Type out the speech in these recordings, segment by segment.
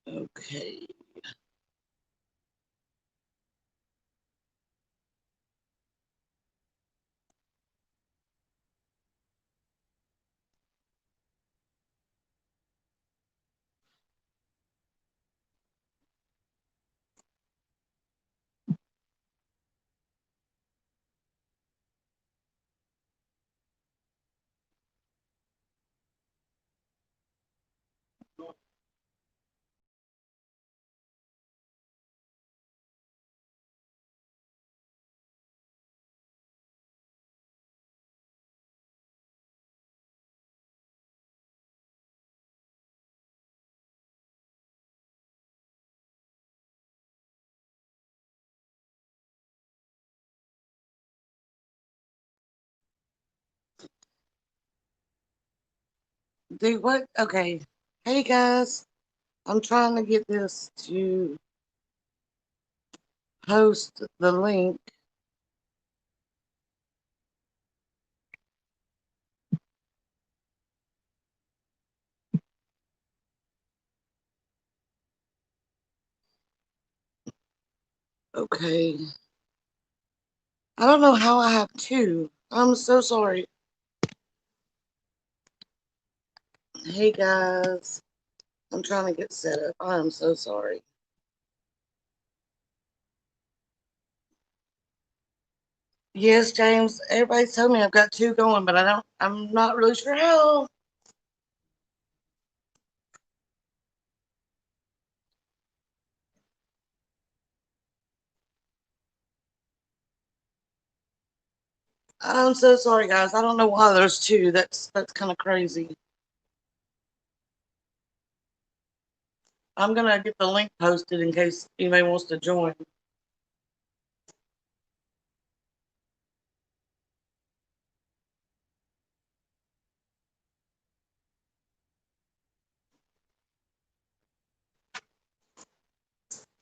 Okay. Do what? Okay. Hey guys, I'm trying to get this to post the link. Okay. I don't know how I have two. I'm so sorry. Hey guys, I'm trying to get set up. I am so sorry. Yes, James. Everybody's telling me I've got two going, but I'm not really sure how. I'm so sorry, guys. I don't know why there's two. That's kind of crazy. I'm gonna get the link posted in case anybody wants to join.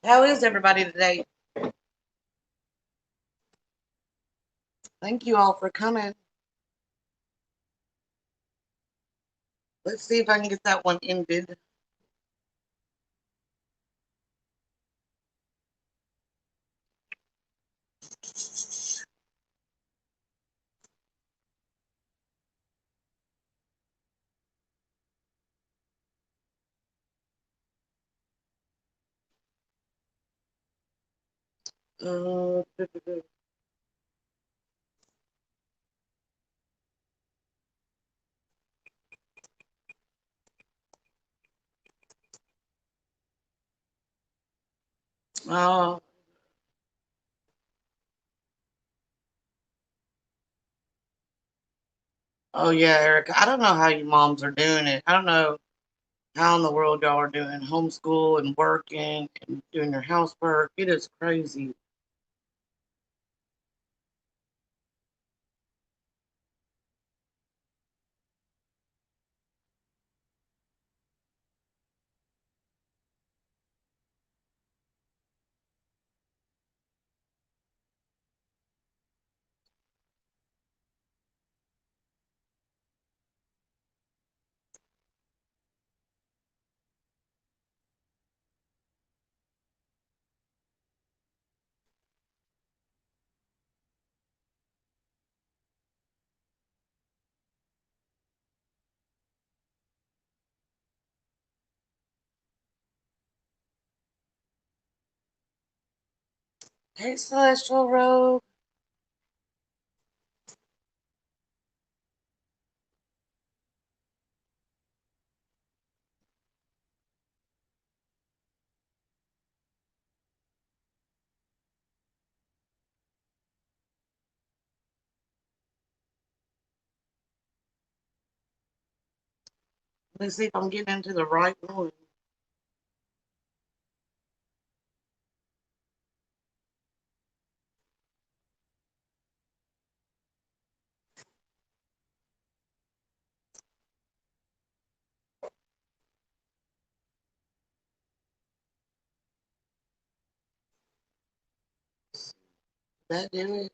How is everybody today? Thank you all for coming. Let's see if I can get that one ended. Uh, oh, oh yeah, Erica. I don't know how you moms are doing it. I don't know how in the world y'all are doing homeschool and working and doing your housework. It is crazy. Hey, Celestial Road. Let's see if I'm getting into the right one. That do it?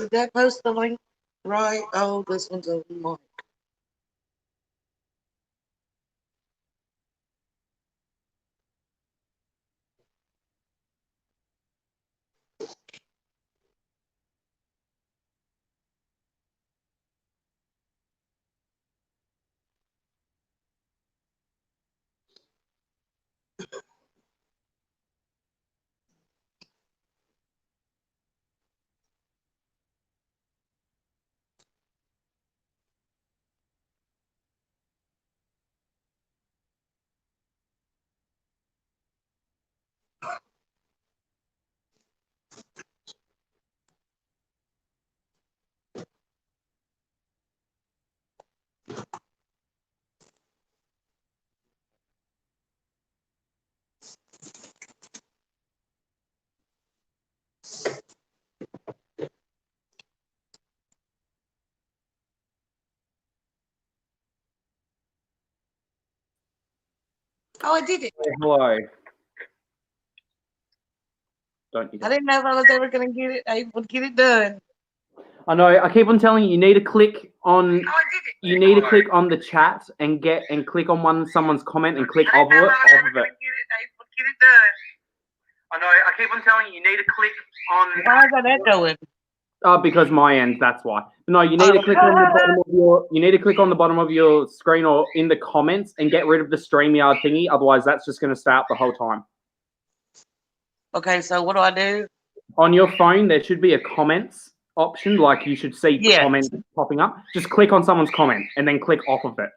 Did that post the link right? Oh, this one's a Mark. Oh, I did it. Hello. Don't you? I didn't know if I was ever going to get it. I would get it done. I know. I keep on telling you, you need to click on. Oh, I did it. You need to click on the chat and click on someone's comment and click off of it. I would get it done. I know. I keep on telling you, you need to click on. Why is that echoing? Because my end. That's why. No, you need to click on the bottom of your. You need to click on the bottom of your screen or in the comments and get rid of the StreamYard thingy. Otherwise, that's just going to stay up the whole time. Okay, so what do I do? On your phone, there should be a comments option. Like you should see comments popping up. Just click on someone's comment and then click off of it.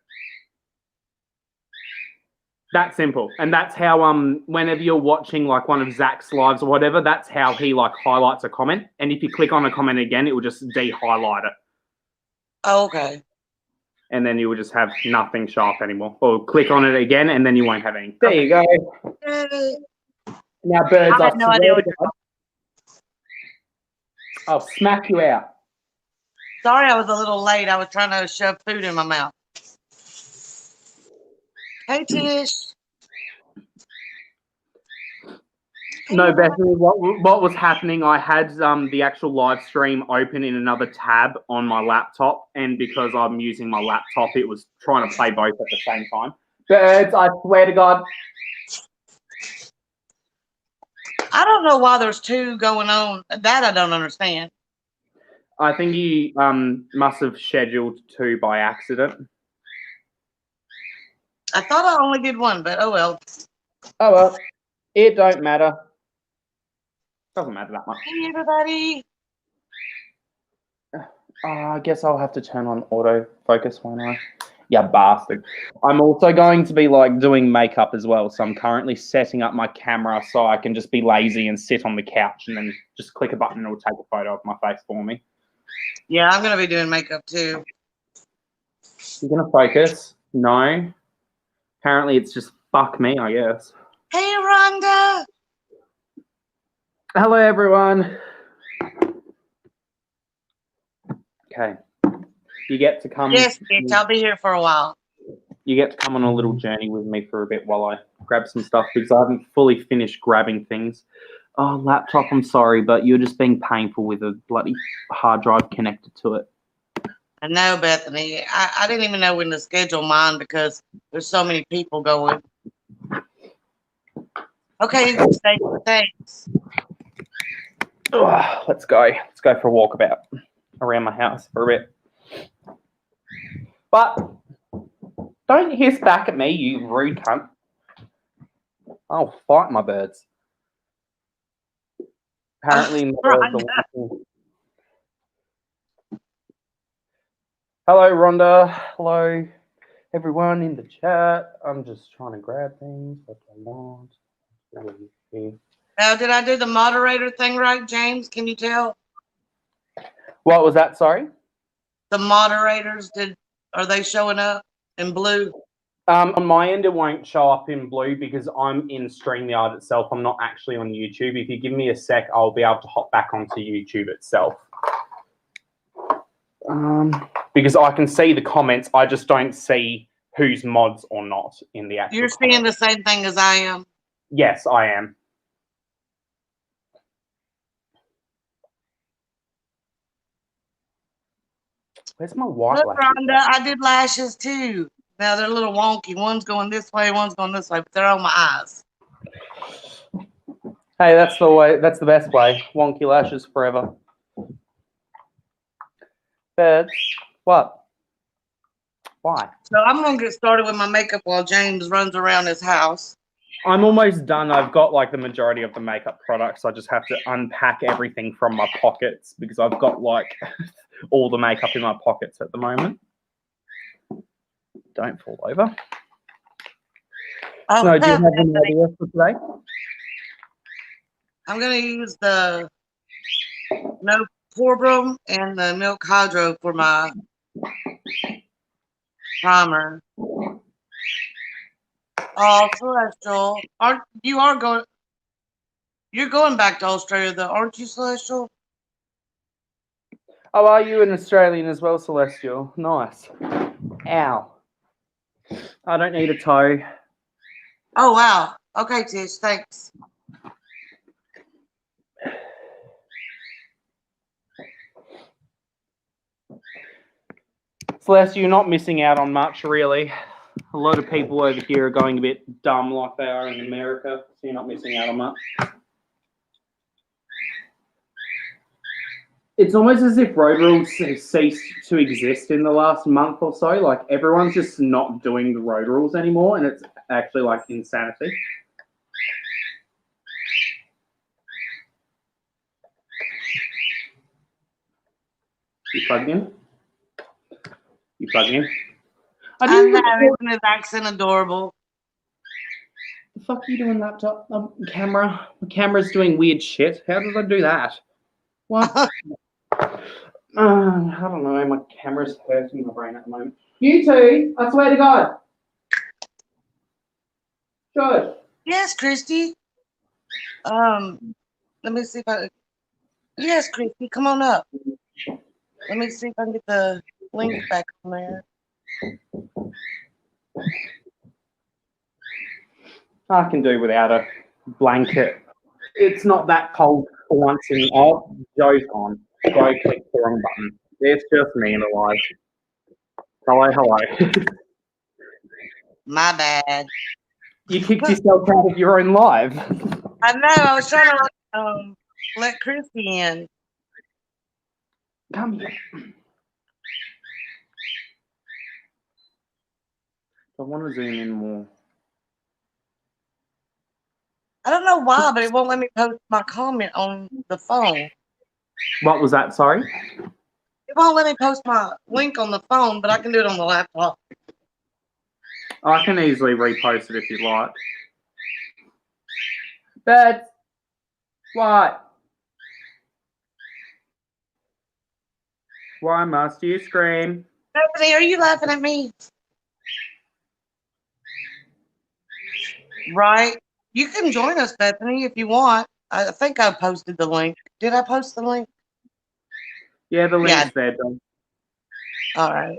That simple. And that's how whenever you're watching like one of Zach's lives or whatever, that's how he like highlights a comment. And if you click on a comment again, it will just de-highlight it. Oh, okay. And then you will just have nothing show up anymore. Or click on it again and then you won't have any. There you go. Now, birds, I had no idea what you're talking. I'll smack you out. Sorry, I was a little late. I was trying to shove food in my mouth. Hey, Tish. No, Bethany, what was happening, I had the actual live stream open in another tab on my laptop, and because I'm using my laptop, it was trying to play both at the same time. Birds, I swear to God. I don't know why there's two going on. That I don't understand. I think you must have scheduled two by accident. I thought I only did one, but oh well. Oh well, it don't matter. Doesn't matter that much. Hey everybody. I guess I'll have to turn on autofocus, won't I? Yeah, bastard. I'm also going to be like doing makeup as well, so I'm currently setting up my camera so I can just be lazy and sit on the couch and then just click a button and it'll take a photo of my face for me. Yeah, I'm gonna be doing makeup too. You're gonna focus? No. Apparently it's just fuck me, I guess. Hey Rhonda. Hello everyone. Okay. You get to come. Yes, bitch, I'll be here for a while. You get to come on a little journey with me for a bit while I grab some stuff because I haven't fully finished grabbing things. Oh, laptop, I'm sorry, but you're just being painful with a bloody hard drive connected to it. I know, Bethany. I didn't even know when to schedule mine because there's so many people going. Okay, thanks. Let's go. Let's go for a walkabout around my house for a bit. But don't hiss back at me, you rude cunt. I'll fight my birds. Apparently, hello, Rhonda. Hello, everyone in the chat. I'm just trying to grab things that I want. Now, did I do the moderator thing right, James? Can you tell? What was that? Sorry. The moderators, are they showing up in blue? On my end, it won't show up in blue because I'm in StreamYard itself. I'm not actually on YouTube. If you give me a sec, I'll be able to hop back onto YouTube itself. Because I can see the comments, I just don't see who's mods or not in the actual. You're seeing the same thing as I am? Yes, I am. Where's my white Look, lashes? Rhonda, I did lashes too. Now they're a little wonky. One's going this way, one's going this way, but they're on my eyes. Hey, that's the way. That's the best way. Wonky lashes forever. Birds. What? Why? So I'm gonna get started with my makeup while James runs around his house. I'm almost done. I've got like the majority of the makeup products. I just have to unpack everything from my pockets because I've got like all the makeup in my pockets at the moment. Don't fall over. Oh, No, do you have any idea for today? I'm gonna use the No Porbrum and the Milk Hydro for my primer. Oh, Celestial, you're going back to Australia though, aren't you, Celestial? Oh, are you an Australian as well, Celestial? Nice. Ow. I don't need a toe. Oh wow. Okay, Tish, thanks. Celeste, you're not missing out on much, really. A lot of people over here are going a bit dumb like they are in America, so you're not missing out on much. It's almost as if road rules have ceased to exist in the last month or so. Like, everyone's just not doing the road rules anymore, and it's actually, like, insanity. You plugged in? You plugged in? I know, isn't his accent adorable? The fuck are you doing, laptop? Camera? The camera's doing weird shit. How did I do that? What? I don't know. My camera's hurting my brain at the moment. You two, I swear to God. Good. Yes, Christy. Let me see if I. Yes, Christy, come on up. Let me see if I can get the link back on there. I can do without a blanket. It's not that cold for once in. Oh, Joe's on. Joe clicked the wrong button. It's just me and alive. Hello, hello. My bad. You kicked yourself out of your own live. I know. I was trying to let Christy in. Come here. I want to zoom in more. I don't know why, but it won't let me post my comment on the phone. What was that? Sorry? It won't let me post my link on the phone, but I can do it on the laptop. I can easily repost it if you'd like. But what? Why must you scream? Bethany, are you laughing at me? Right? You can join us, Bethany, if you want. I think I posted the link. Did I post the link? Yeah, the link's there, Don. All right.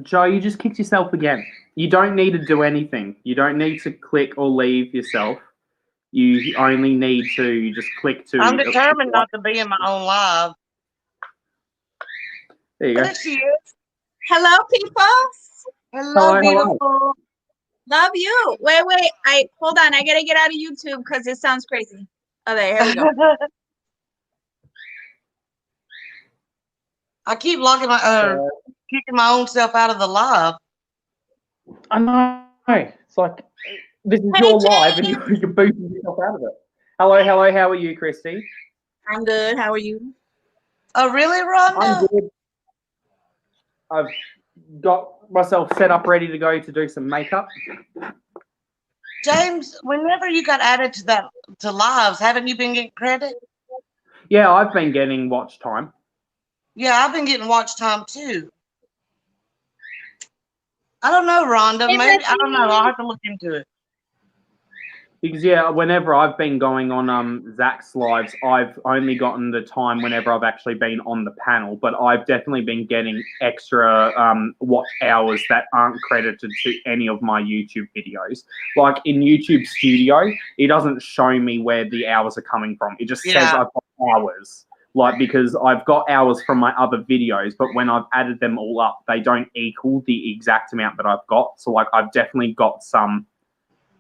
Joe, you just kicked yourself again. You don't need to do anything. You don't need to click or leave yourself. You only need to just click to... I'm determined not to be in my own live. There you go. There she is. Hello, people. Hello, beautiful. Hello. Love you. Wait. Hold on. I gotta get out of YouTube because it sounds crazy. Oh, there. Here we go. I keep locking kicking my own self out of the live. I know. It's like, this is your live and you're boosting yourself out of it. Hello. How are you, Christy? I'm good. How are you? Oh, really, Rhonda? I'm good. I've got myself set up ready to go to do some makeup. James, whenever you got added to lives, haven't you been getting credit? Yeah, I've been getting watch time. Yeah, I've been getting watch time too. I don't know, Rhonda. Maybe I don't know. I'll have to look into it. Because yeah, whenever I've been going on Zach's lives, I've only gotten the time whenever I've actually been on the panel, but I've definitely been getting extra watch hours that aren't credited to any of my YouTube videos. Like in YouTube Studio, it doesn't show me where the hours are coming from. It just says I've got hours. like because I've got hours from my other videos, but when I've added them all up, they don't equal the exact amount that I've got. So like I've definitely got some,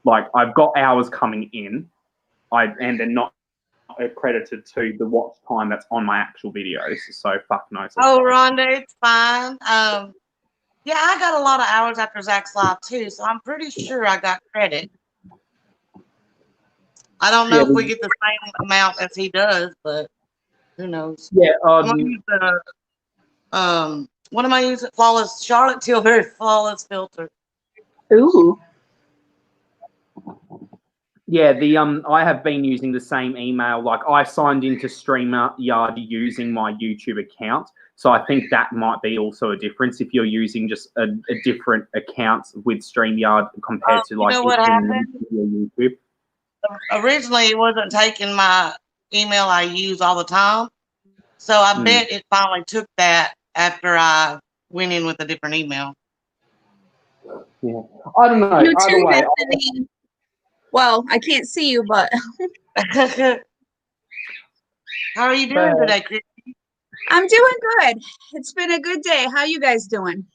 like I've got hours coming in, and they're not accredited to the watch time that's on my actual videos. So fuck no. Oh, Rhonda, it's fine. Yeah, I got a lot of hours after Zach's live too, so I'm pretty sure I got credit. I don't know if we get the same amount as he does, but who knows? Yeah. I'm gonna use what am I using? Flawless Charlotte Tilbury Flawless Filter. Ooh. Yeah, I have been using the same email. Like I signed into StreamYard using my YouTube account, so I think that might be also a difference if you're using just a different account with StreamYard compared to like you know what happened? YouTube. Originally, it wasn't taking my email I use all the time, so I bet it finally took that after I went in with a different email. Yeah, I don't know. Either way, well, I can't see you, but How are you doing today, Chris? I'm doing good. It's been a good day. How you guys doing?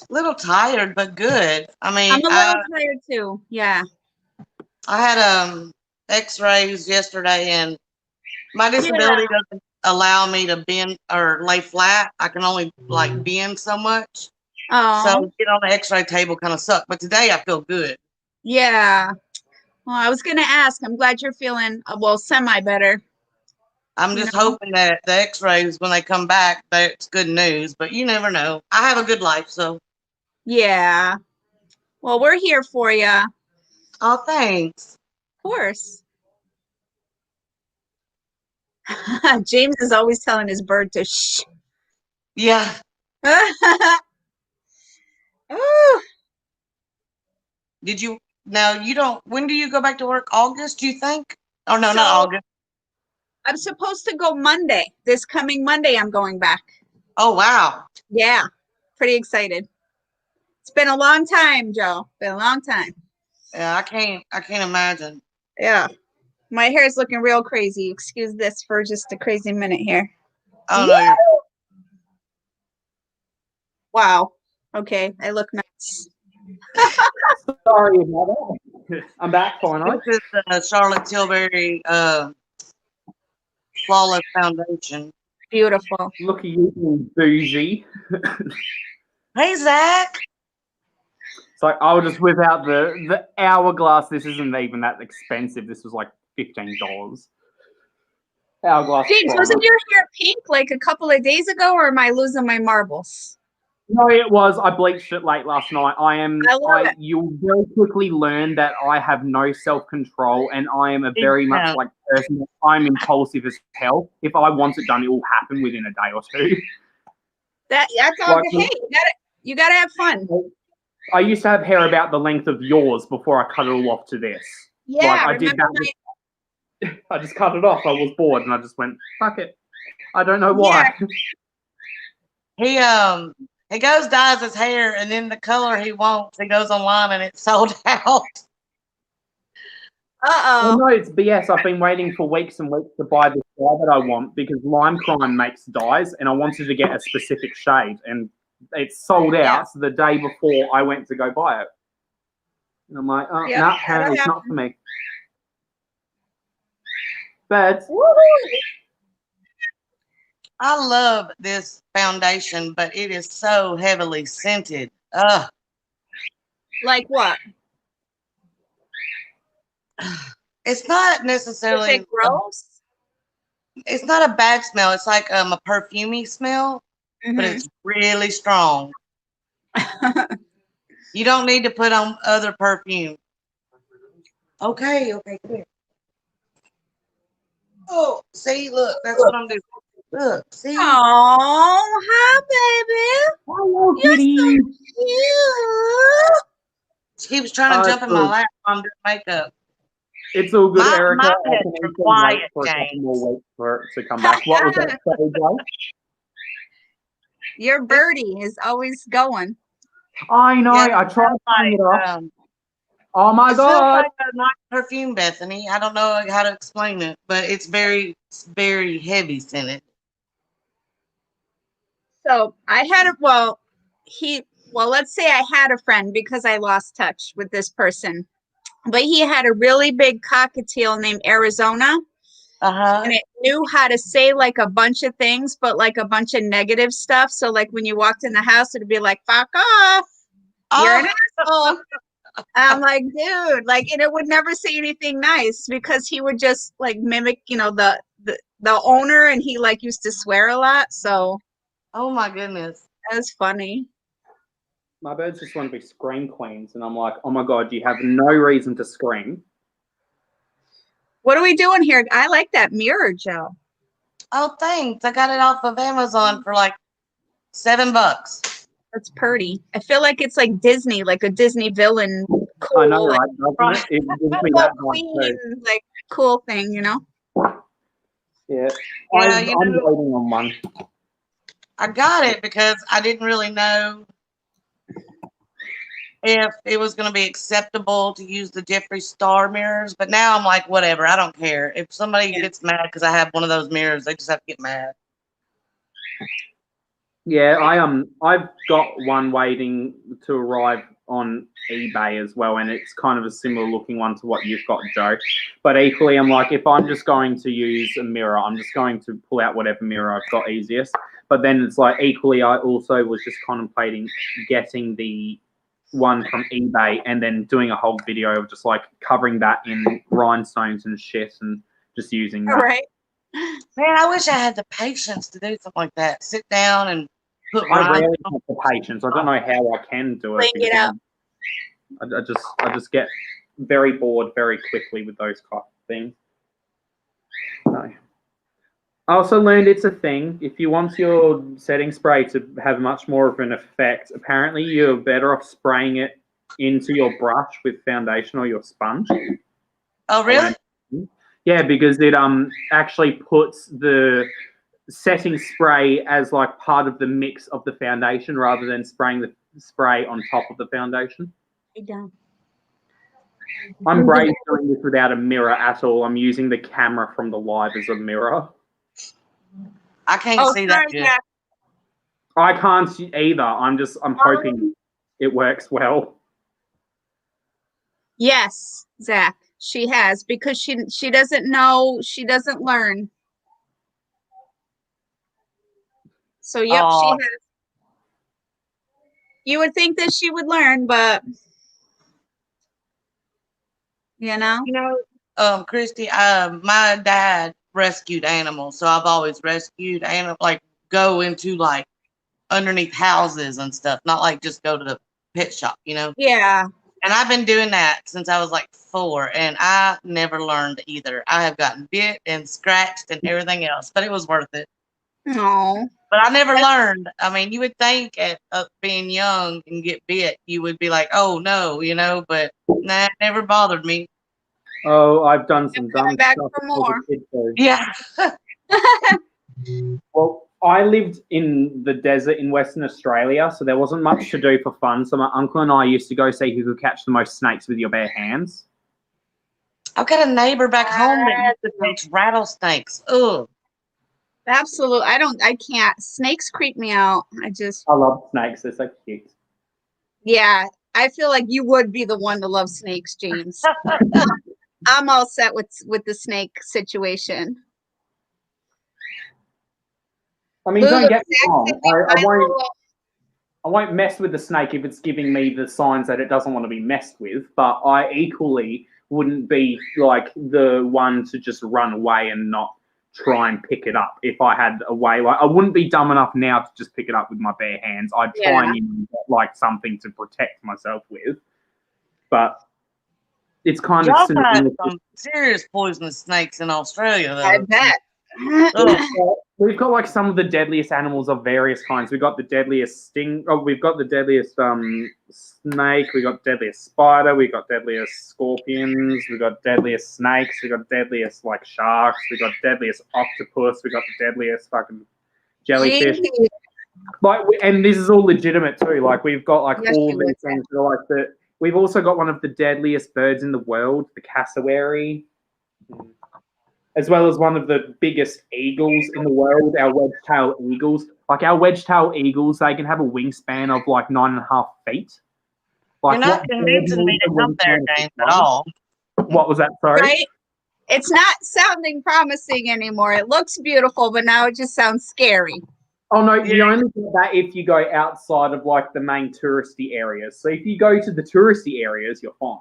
A little tired, but good. I mean, I'm a little tired too. Yeah. I had X-rays yesterday, and my disability doesn't allow me to bend or lay flat. I can only like bend so much. Oh. So get on the X-ray table kind of sucked. But today I feel good. Yeah. Well, I was gonna ask. I'm glad you're feeling well, semi better. I'm just hoping that the X-rays, when they come back, that's good news. But you never know. I have a good life, so. Yeah. Well, we're here for you. Oh, thanks. Of course. James is always telling his bird to shh. Yeah. Ooh. Did you? Now you don't. When do you go back to work? August, you think? Oh no, not August. I'm supposed to go Monday. This coming Monday, I'm going back. Oh wow. Yeah. Pretty excited. It's been a long time, Joe. Been a long time. Yeah, I can't imagine. Yeah. My hair is looking real crazy. Excuse this for just a crazy minute here. Oh no. Wow. Okay, I look nice. Sorry about that. I'm back finally. This is the Charlotte Tilbury Flawless Foundation. Beautiful. Look at you, bougie. Hey, Zach. So I'll just whip out the hourglass. This isn't even that expensive. This was like $15. Hourglass. James, wasn't your hair pink like a couple of days ago, or am I losing my marbles? No, it was. I bleached it late last night. You'll very quickly learn that I have no self-control, and I am a very much like person. I'm impulsive as hell. If I want it done, it will happen within a day or two. That's all. Like, hey, you gotta have fun. I used to have hair about the length of yours before I cut it all off to this. Yeah, like, I did that. I just cut it off. I was bored, and I just went, "Fuck it." I don't know why. Yeah. He goes dyes his hair, and then the color he wants, he goes online and it's sold out. Uh-oh. No, it's BS. I've been waiting for weeks and weeks to buy this dye that I want because Lime Crime makes dyes, and I wanted to get a specific shade, and it's sold out the day before I went to go buy it. And I'm like, oh, no, apparently it's not for me. But I love this foundation, but it is so heavily scented. Ugh. Like what? It's not necessarily. Is it gross? It's not a bad smell. It's like a perfumey smell, but it's really strong. You don't need to put on other perfume. Okay, clear. Oh, see, look, that's what I'm doing. Look, see. Oh, hi, baby. Hello, You're kitty. so cute. She keeps trying to jump in my lap while I'm doing makeup. It's all good, Erica. My pet's quiet, for a James. couple more weeks for it to come back. What was that, Joe? Your birdie is always going. I know. I tried to turn it off. Oh my It smells god! like a nice perfume, Bethany. I don't know how to explain it, but it's very heavy scented. So I had a let's say I had a friend because I lost touch with this person, but he had a really big cockatiel named Arizona, Uh-huh. and it knew how to say like a bunch of things, but like a bunch of negative stuff. So like when you walked in the house, it'd be like, fuck off, you're an asshole. I'm like, dude, like, and it would never say anything nice because he would just like mimic, the owner, and he like used to swear a lot. So Oh my goodness. that was funny. My birds just want to be scream queens, and I'm like, oh my god, you have no reason to scream. What are we doing here? I like that mirror, Joe. Oh, thanks. I got it off of Amazon for like $7. That's pretty. I feel like it's like Disney, like a Disney villain. Cool, I know, like, right? Doesn't it? It gives me that vibe queen, too. like cool thing, you know? Yeah. Yeah, I'm waiting on one. I got it because I didn't really know if it was going to be acceptable to use the Jeffree Star mirrors, but now I'm like, whatever. I don't care. If somebody gets mad because I have one of those mirrors, they just have to get mad. Yeah, I've got one waiting to arrive on eBay as well, and it's kind of a similar looking one to what you've got, Joe. But equally, I'm like, if I'm just going to use a mirror, I'm just going to pull out whatever mirror I've got easiest. But then it's like, equally, I also was just contemplating getting the one from eBay and then doing a whole video of just like covering that in rhinestones and shit and just using that. All right. Man, I wish I had the patience to do something like that. Sit down and put I rhymes. rarely have the patience. I don't know how I can do it. Bring it up. I just get very bored very quickly with those kind of things. No. I also learned it's a thing. If you want your setting spray to have much more of an effect, apparently you're better off spraying it into your brush with foundation or your sponge. Oh, really? Yeah, because it actually puts the setting spray as like part of the mix of the foundation rather than spraying the spray on top of the foundation. I'm brave doing this without a mirror at all. I'm using the camera from the live as a mirror. I can't see that good. I can't see either. I'm hoping it works well. Yes, Zach, she has, because she doesn't know, she doesn't learn. So yep, she has. You would think that she would learn, but you know. Christy, my dad rescued animals, so I've always rescued animals, like go into like underneath houses and stuff, not like just go to the pet shop, Yeah. And I've been doing that since I was like 4, and I never learned either. I have gotten bit and scratched and everything else, but it was worth it. No. But I never learned. I mean, you would think at being young and get bit, you would be like, oh no, but nah, it never bothered me. Oh, I've done some dumb back stuff. for more. Yeah. Well, I lived in the desert in Western Australia, so there wasn't much to do for fun. So my uncle and I used to go see who could catch the most snakes with your bare hands. I've got a neighbor back home that used to catch rattlesnakes. Ugh. Absolutely. I can't. Snakes creep me out. I love snakes. They're so cute. Yeah. I feel like you would be the one to love snakes, James. I'm all set with the snake situation. I mean, don't get me wrong. I won't mess with the snake if it's giving me the signs that it doesn't want to be messed with, but I equally wouldn't be like the one to just run away and not try and pick it up if I had a way. Like, I wouldn't be dumb enough now to just pick it up with my bare hands. I'd try and get like something to protect myself with, but it's kind of had some serious poisonous snakes in Australia, though. I bet. We've got like some of the deadliest animals of various kinds. We've got the deadliest we've got the deadliest snake, we've got deadliest spider, we've got deadliest scorpions, we've got deadliest snakes, we've got deadliest like sharks, we've got deadliest octopus, we've got the deadliest fucking jellyfish. Like, and this is all legitimate too. Like, we've got like all these things that are like We've also got one of the deadliest birds in the world, the cassowary, as well as one of the biggest eagles in the world, our wedge-tailed eagles. Like our wedge-tailed eagles, they can have a wingspan of like 9.5 feet. Like, You're not convincing me to come there, James, at all. What was that? Sorry. Right? It's not sounding promising anymore. It looks beautiful, but now it just sounds scary. Oh no, you only get that if you go outside of like the main touristy areas. So if you go to the touristy areas, you're fine.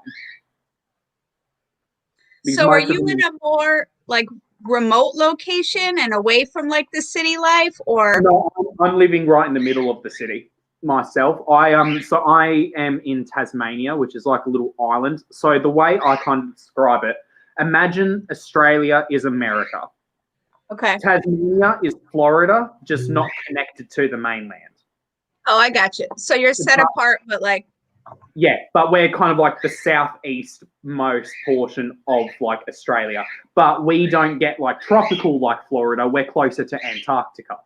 Because So are most of you them- in a more like remote location and away from like the city life, or No, I'm living right in the middle of the city myself. I am in Tasmania, which is like a little island. So the way I kind of describe it, imagine Australia is America. okay? Tasmania is Florida, just not connected to the mainland. Oh, I got you. So you're set apart, but like Yeah, but we're kind of like the southeast most portion of like Australia. But we don't get like tropical like Florida. We're closer to Antarctica.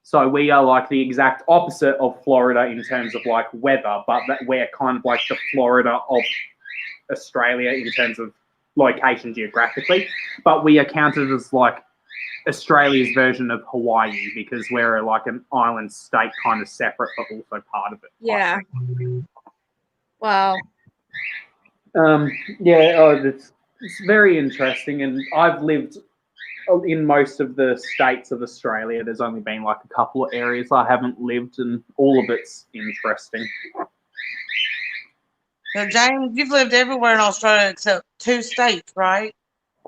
So we are like the exact opposite of Florida in terms of like weather, but that we're kind of like the Florida of Australia in terms of location geographically. But we are counted as like Australia's version of Hawaii because we're like an island state, kind of separate, but also part of it. yeah. Wow. It's very interesting, and I've lived in most of the states of Australia. There's only been like a couple of areas I haven't lived, and all of it's interesting. So, James, you've lived everywhere in Australia except 2 states, right?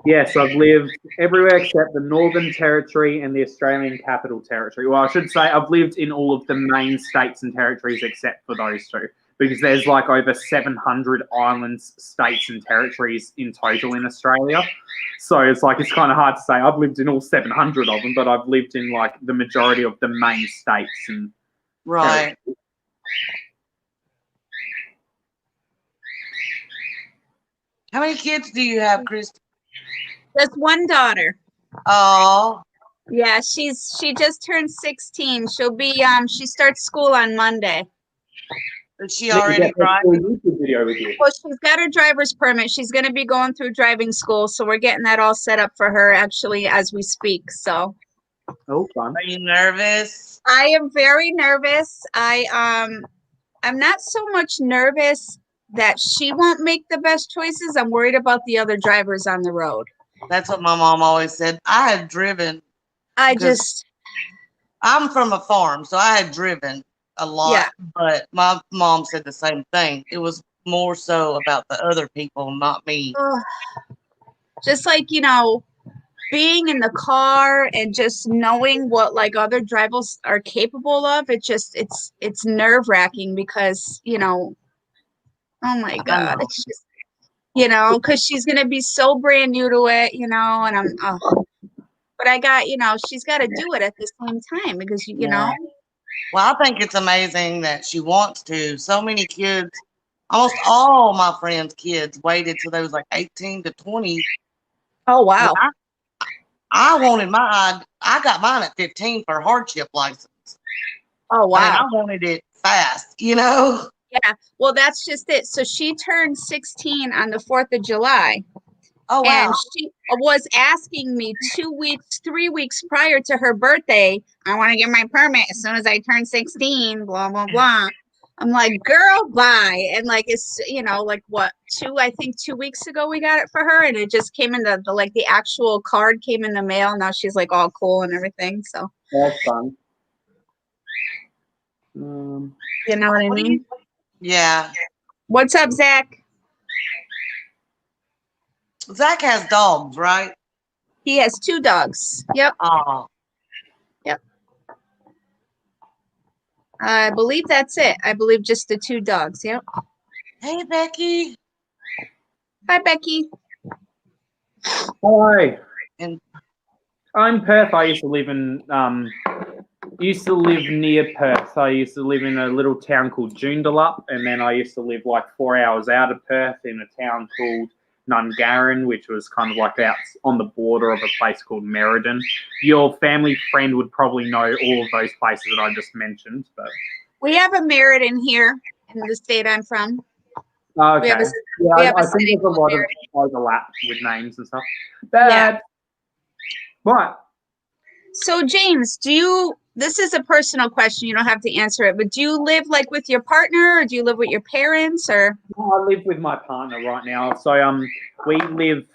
Yes, I've lived everywhere except the Northern Territory and the Australian Capital Territory. Well, I should say I've lived in all of the main states and territories except for those two, because there's like over 700 islands, states, and territories in total in Australia. So it's kind of hard to say I've lived in all 700 of them, but I've lived in like the majority of the main states and Right. territories. How many kids do you have, Christy? Just one daughter. Oh, Yeah, she just turned 16. She'll be she starts school on Monday. is she already driving? YouTube video with you. Well, she's got her driver's permit. She's going to be going through driving school, so we're getting that all set up for her actually as we speak. So Oh, fun. Are you nervous? I am very nervous. I'm not so much nervous that she won't make the best choices. I'm worried about the other drivers on the road. That's what my mom always said. I had driven. I'm from a farm, so I had driven a lot. Yeah. But my mom said the same thing. It was more so about the other people, not me. Just like, being in the car and just knowing what like other drivers are capable of, it's nerve-wracking because, oh my God, it's just, because she's going to be so brand new to it, and but I got, she's got to do it at the same time because, Yeah. Well, I think it's amazing that she wants to. So many kids, almost all my friends' kids waited till they was like 18 to 20. Oh, wow. I wanted I got mine at 15 for a hardship license. Oh, And wow. I wanted it fast, Yeah. Well, that's just it. So she turned 16 on the 4th of July. Oh, wow. And she was asking me 3 weeks prior to her birthday, I want to get my permit as soon as I turn 16, blah, blah, blah. I'm like, girl, bye. And like, it's, like what, 2 weeks ago we got it for her. And it just came in the actual card came in the mail. Now she's like all cool and everything. So That's fun. you know what I mean? Yeah. What's up, Zach? Zach has dogs, right? He has 2 dogs. Yep. Oh. I believe that's it. I believe just the 2 dogs. Yep. Hey, Becky. Hi, Becky. Hi. And I'm Perth. I used to live near Perth. I used to live in a little town called Joondalup, and then I used to live like 4 hours out of Perth in a town called Nungarran, which was kind of like out on the border of a place called Merredin. Your family friend would probably know all of those places that I just mentioned. But We have a Merredin here in the state I'm from. Oh, We okay. have a Yeah, we have I a think city there's a called lot of Marion. overlap with names and stuff. Bad. Right. So James, this is a personal question, you don't have to answer it, but do you live like with your partner or do you live with your parents or? I live with my partner right now. So we live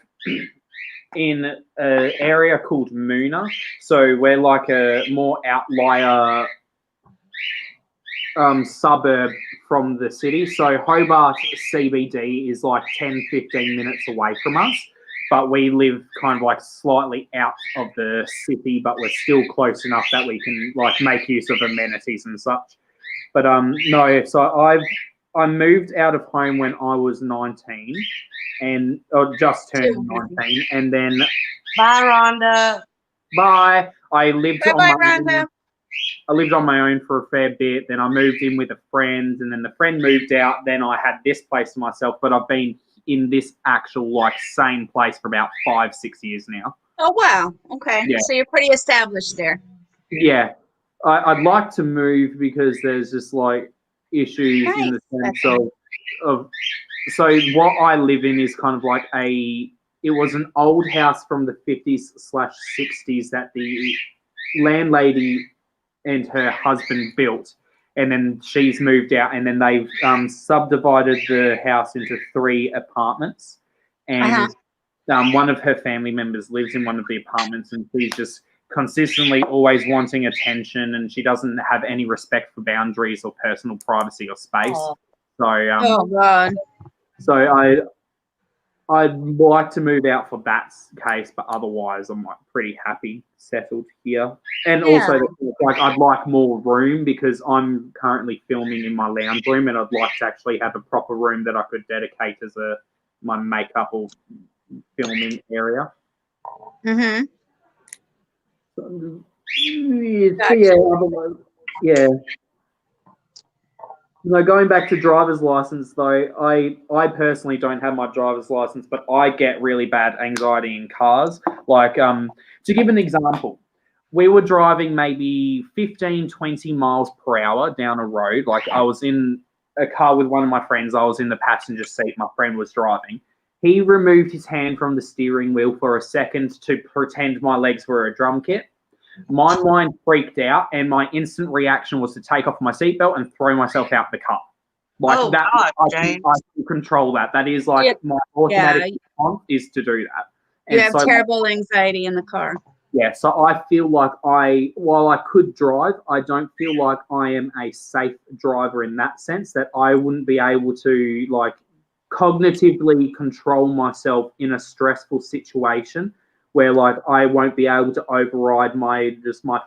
in an area called Moona. So we're like a more outlier suburb from the city. So Hobart CBD is like 10, 15 minutes away from us. But we live kind of like slightly out of the city, but we're still close enough that we can like make use of amenities and such. But no, so I moved out of home when I was 19 and just turned 19, and then Bye, Rhonda. bye. I lived on Bye-bye, my Rhonda. own. I lived on my own for a fair bit. Then I moved in with a friend, and then the friend moved out. Then I had this place to myself, but I've been in this actual like same place for about 5-6 years now. Oh wow. Okay. Yeah. So you're pretty established there. Yeah, I'd like to move because there's just like issues in the sense of so what I live in is kind of like it was an old house from the 50s/60s that the landlady and her husband built, and then she's moved out, and then they've subdivided the house into 3 apartments, and one of her family members lives in one of the apartments, and she's just consistently always wanting attention, and she doesn't have any respect for boundaries or personal privacy or space. Oh. So Oh God. so I'd like to move out for that case, but otherwise I'm like pretty happy settled here. And also, like, I'd like more room because I'm currently filming in my lounge room, and I'd like to actually have a proper room that I could dedicate as my makeup or filming area. Mm-hmm. Yeah. No, going back to driver's license though, I personally don't have my driver's license, but I get really bad anxiety in cars. Like, to give an example, we were driving maybe 15, 20 miles per hour down a road. Like, I was in a car with one of my friends. I was in the passenger seat. My friend was driving. He removed his hand from the steering wheel for a second to pretend my legs were a drum kit. My mind freaked out, and my instant reaction was to take off my seatbelt and throw myself out the car. Like that, God, I can control that. That is like my automatic response is to do that. You have terrible anxiety in the car. Yeah, so I feel like while I could drive, I don't feel like I am a safe driver in that sense, that I wouldn't be able to like cognitively control myself in a stressful situation where like I won't be able to override my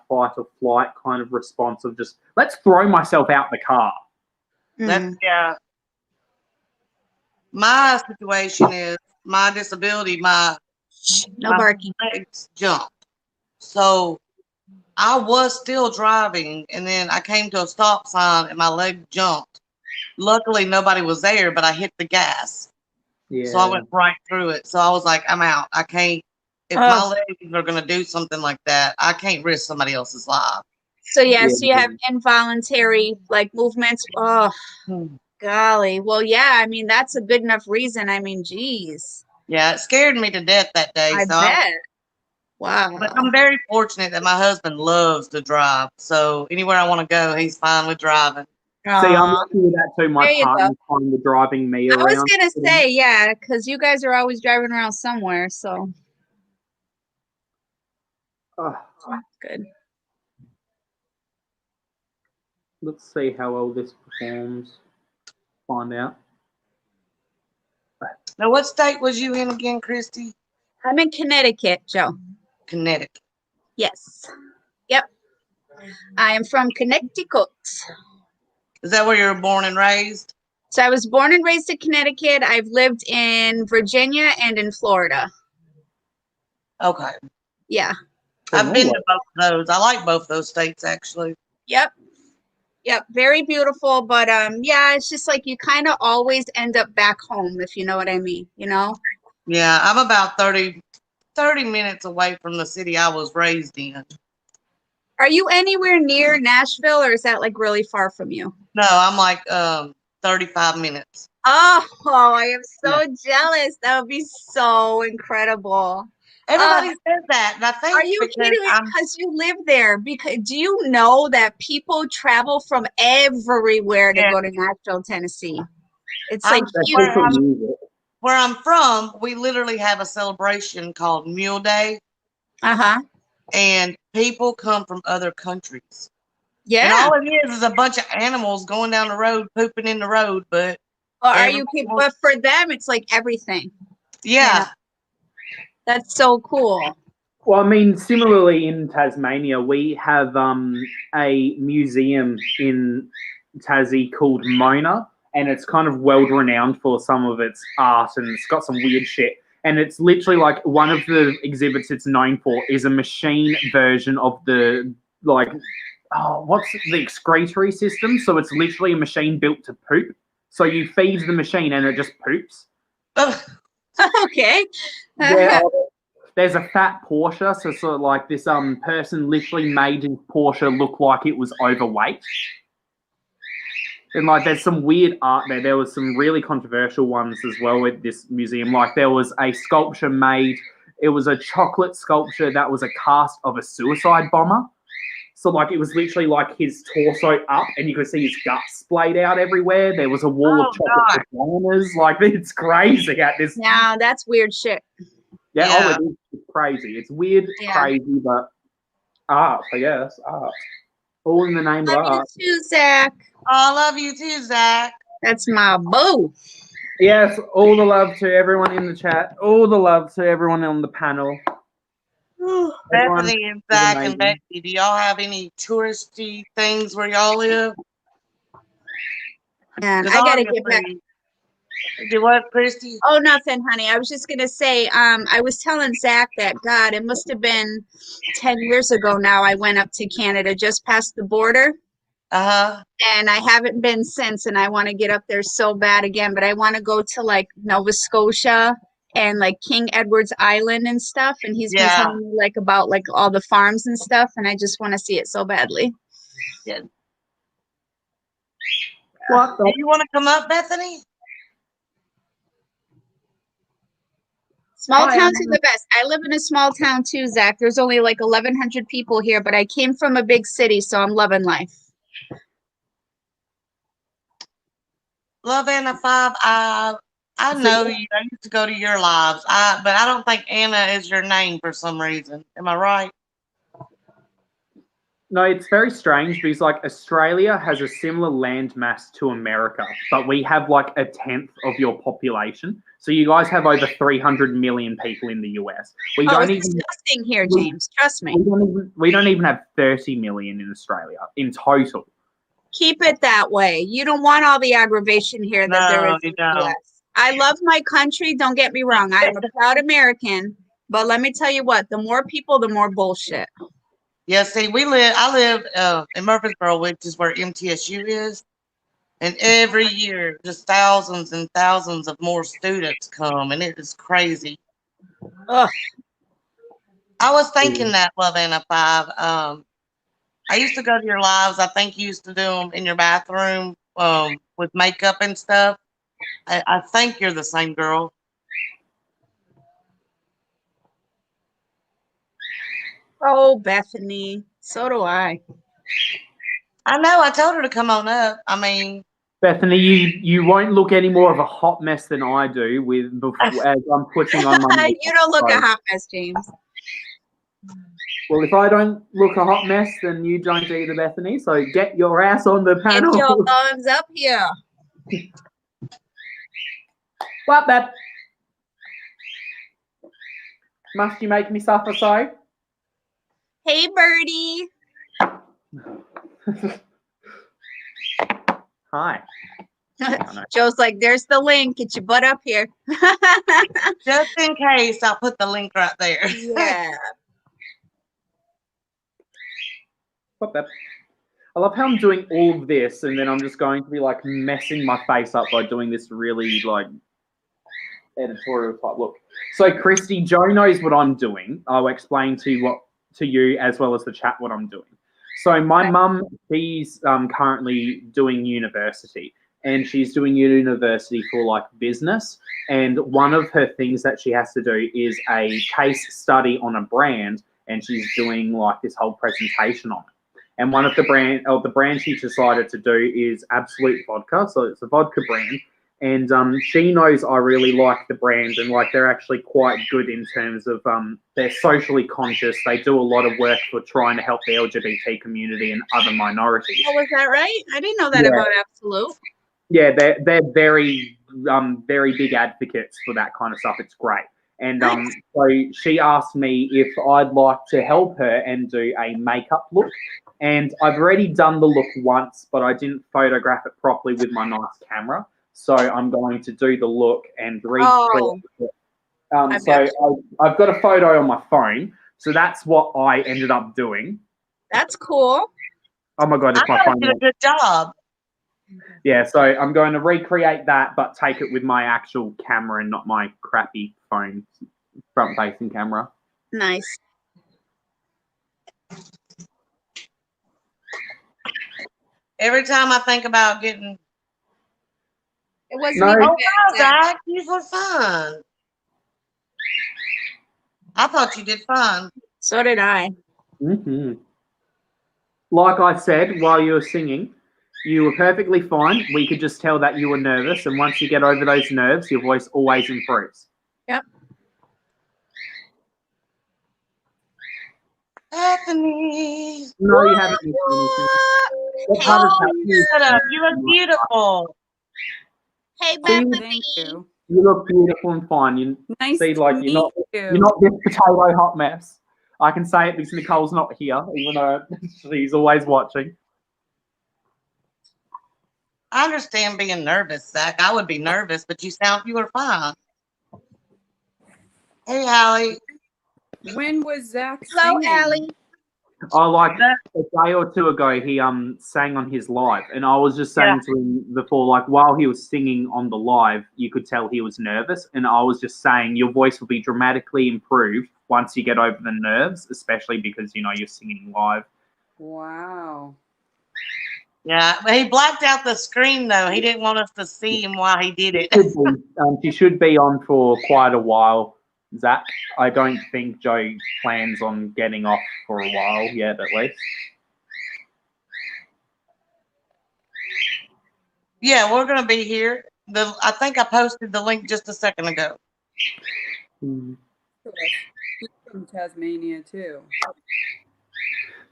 fight or flight kind of response of just let's throw myself out the car. Yeah. My situation is my disability, my legs jumped. So I was still driving, and then I came to a stop sign and my leg jumped. Luckily nobody was there, but I hit the gas. Yeah. So I went right through it. So I was like, I'm out. I can't. If my legs are going to do something like that, I can't risk somebody else's life. So, so you have involuntary, like, movements. Oh, golly. Well, yeah, I mean, that's a good enough reason. I mean, geez. Yeah, it scared me to death that day. I bet. Wow. But I'm very fortunate that my husband loves to drive. So anywhere I want to go, he's fine with driving. See, I'm lucky with that too. My partner's kind of driving me around. I was going to say, yeah, because you guys are always driving around somewhere, so. Good. Let's see how well this performs. Find out. Now, what state was you in again, Christy? I'm in Connecticut, Joe. Connecticut. Yes. Yep. I am from Connecticut. Is that where you were born and raised? So I was born and raised in Connecticut. I've lived in Virginia and in Florida. Okay. Yeah. I've been to both of those. I like both those states, actually. Yep. Yep. Very beautiful. But yeah, it's just like you kind of always end up back home, if you know what I mean, you know? Yeah, I'm about 30 minutes away from the city I was raised in. Are you anywhere near Nashville, or is that like really far from you? No, I'm like 35 minutes. Oh, I am so jealous. That would be so incredible. Everybody says that, and I think Are you kidding me? Because you live there. Because do you know that people travel from everywhere to go to Nashville, Tennessee? It's like huge. Where I'm from, we literally have a celebration called Mule Day. And people come from other countries. Yeah. And all it is a bunch of animals going down the road, pooping in the road. But but for them, it's like everything. Yeah. You know? That's so cool. Well, I mean, similarly in Tasmania, we have a museum in Tassie called Mona, and it's kind of world-renowned for some of its art, and it's got some weird shit. And it's literally like one of the exhibits it's known for is a machine version of the, like, what's the excretory system? So it's literally a machine built to poop. So you feed the machine and it just poops. Okay. Yeah, there's a fat Porsche. So sort of like this person literally made his Porsche look like it was overweight. And like there's some weird art there. There was some really controversial ones as well at this museum. Like there was a sculpture made. It was a chocolate sculpture that was a cast of a suicide bomber. So like it was literally like his torso up, and you could see his guts splayed out everywhere. There was a wall of chocolate bananas. Like it's crazy at this. Yeah, that's weird shit. Yeah. Oh, it is crazy. It's weird, crazy, but art. I guess art. All in the name of art. Love you too, Zach. I love you too, Zach. That's my boo. Yes, all the love to everyone in the chat. All the love to everyone on the panel. Bethany and Zach and Becky, do y'all have any touristy things where y'all live? And I gotta get back. Do what, Christy? Oh, nothing, honey. I was just gonna say, I was telling Zach that, God, it must have been 10 years ago now. I went up to Canada, just past the border. And I haven't been since, and I want to get up there so bad again. But I want to go to like Nova Scotia and like King Edward's Island and stuff. And he's been telling me like about like all the farms and stuff, and I just want to see it so badly. Yeah. What? Do you want to come up, Bethany? Small towns are the best. I live in a small town too, Zach. There's only like 1,100 people here, but I came from a big city, so I'm loving life. Love Anna 5. I know you. I used to go to your lives. But I don't think Anna is your name for some reason. Am I right? No, it's very strange because like Australia has a similar land mass to America, but we have like 1/10 of your population. So you guys have over 300 million people in the US. We don't it's even disgusting here, James. Trust me. We don't even have 30 million in Australia in total. Keep it that way. You don't want all the aggravation here that there is in the US. I love my country. Don't get me wrong. I'm a proud American, but let me tell you what, the more people, the more bullshit. Yeah, see, I live in Murfreesboro, which is where MTSU is. And every year, just thousands and thousands of more students come, and it is crazy. Ugh. I was thinking that, Love Anna 5. I used to go to your lives. I think you used to do them in your bathroom with makeup and stuff. I think you're the same girl. Oh, Bethany. So do I. I know. I told her to come on up. I mean, Bethany, you won't look any more of a hot mess than I do as I'm putting on my You don't look a hot mess, James. Well, if I don't look a hot mess, then you don't either, Bethany. So get your ass on the panel. Get your thumbs up here. What that? Must you make me suffer so? Hey, Birdie. Hi. Joe's like, there's the link. Get your butt up here. Just in case, I'll put the link right there. Yeah. What that? I love how I'm doing all of this, and then I'm just going to be like messing my face up by doing this really like editorial type look. So, Christy, Joe knows what I'm doing. I'll explain to you as well as the chat what I'm doing. So, my mum, she's currently doing university, and she's doing university for like business. And one of her things that she has to do is a case study on a brand, and she's doing like this whole presentation on it. And one of the brand she decided to do is Absolute Vodka, so it's a vodka brand. And she knows I really like the brand, and like they're actually quite good in terms of they're socially conscious. They do a lot of work for trying to help the LGBT community and other minorities. Oh, was that right? I didn't know that about Absolute. Yeah, they're very very big advocates for that kind of stuff. It's great. And so she asked me if I'd like to help her and do a makeup look. And I've already done the look once, but I didn't photograph it properly with my nice camera. So I'm going to do the look and recreate it. I've got a photo on my phone. So that's what I ended up doing. That's cool. Oh my God, it's my phone. You did a good job. Yeah, so I'm going to recreate that, but take it with my actual camera and not my crappy phone front-facing camera. Nice. Every time I think about getting... It wasn't No. even Oh, bad, wow, Zach, these were fun. I thought you did fun. So did I. Mm-hmm. Like I said, while you were singing, you were perfectly fine. We could just tell that you were nervous, and once you get over those nerves, your voice always improves. Yep. Bethany. No, you haven't missed anything. What part of that? Shut up. You look beautiful. Hey, See, Bethany. Thank you. you look beautiful and fine. You Nice see, to like meet you're not this potato hot mess. I can say it because Nicole's not here, even though she's always watching. I understand being nervous, Zach. I would be nervous, but you were fine. Hey, Allie. When was Zach Hello, singing? Allie. Oh, like a day or two ago, he sang on his live, and I was just saying to him before, like while he was singing on the live, you could tell he was nervous, and I was just saying your voice will be dramatically improved once you get over the nerves, especially because you're singing live. Wow. Yeah, but he blacked out the screen though. He didn't want us to see him while he did it. She should be on for quite a while, Zach. I don't think Joe plans on getting off for a while yet, at least. Yeah, we're gonna be here. I think I posted the link just a second ago. Mm. She's from Tasmania too.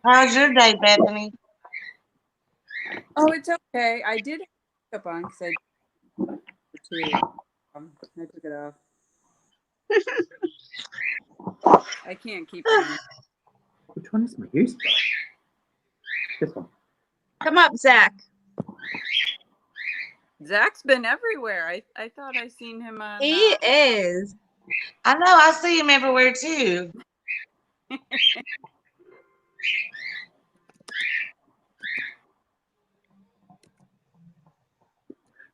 How's your day, Bethany? Oh, it's okay. I did have makeup on because I took it off. I can't keep it on. Which one is my use? This one. Come up, Zach. Zach's been everywhere. I thought I seen him on. He is. I know, I see him everywhere too.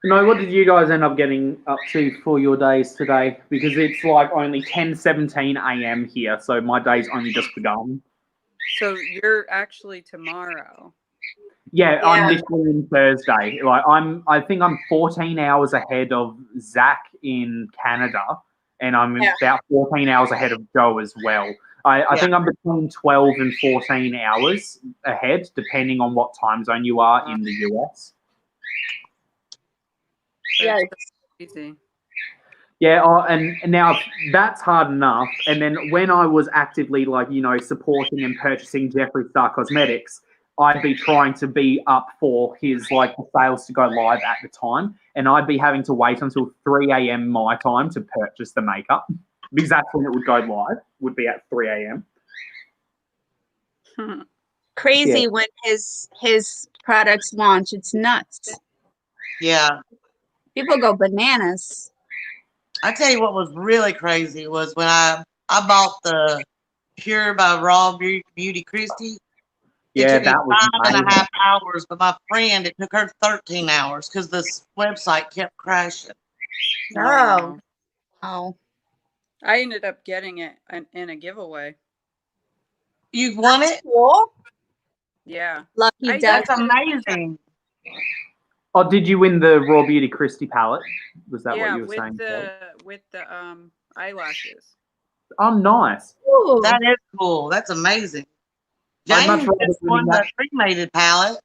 No, what did you guys end up getting up to for your days today? Because it's like only 10:17 a.m. here, so my day's only just begun. So you're actually tomorrow. Yeah, I'm literally in Thursday. Like I think I'm 14 hours ahead of Zach in Canada, and I'm about 14 hours ahead of Joe as well. I think I'm between 12 and 14 hours ahead, depending on what time zone you are in the US. Yeah. Easy. Yeah, and now that's hard enough. And then when I was actively supporting and purchasing Jeffree Star Cosmetics, I'd be trying to be up for his sales to go live at the time, and I'd be having to wait until 3 a.m. my time to purchase the makeup because that's when it would go live. Would be at 3 a.m. Crazy when his products launch. It's nuts. Yeah. People go bananas. I tell you what was really crazy was when I bought the Pure by Raw Beauty Christie. It took me 5.5 hours, but my friend, it took her 13 hours because this website kept crashing. Oh. I ended up getting it in a giveaway. You won it? Cool. Yeah. Lucky That's amazing. Oh, did you win the Raw Beauty Christie palette? Was that Yeah, what you were saying? with the eyelashes. Oh, nice. Ooh. That is cool. That's amazing. I'd much James rather just winning won the that. cremated palette.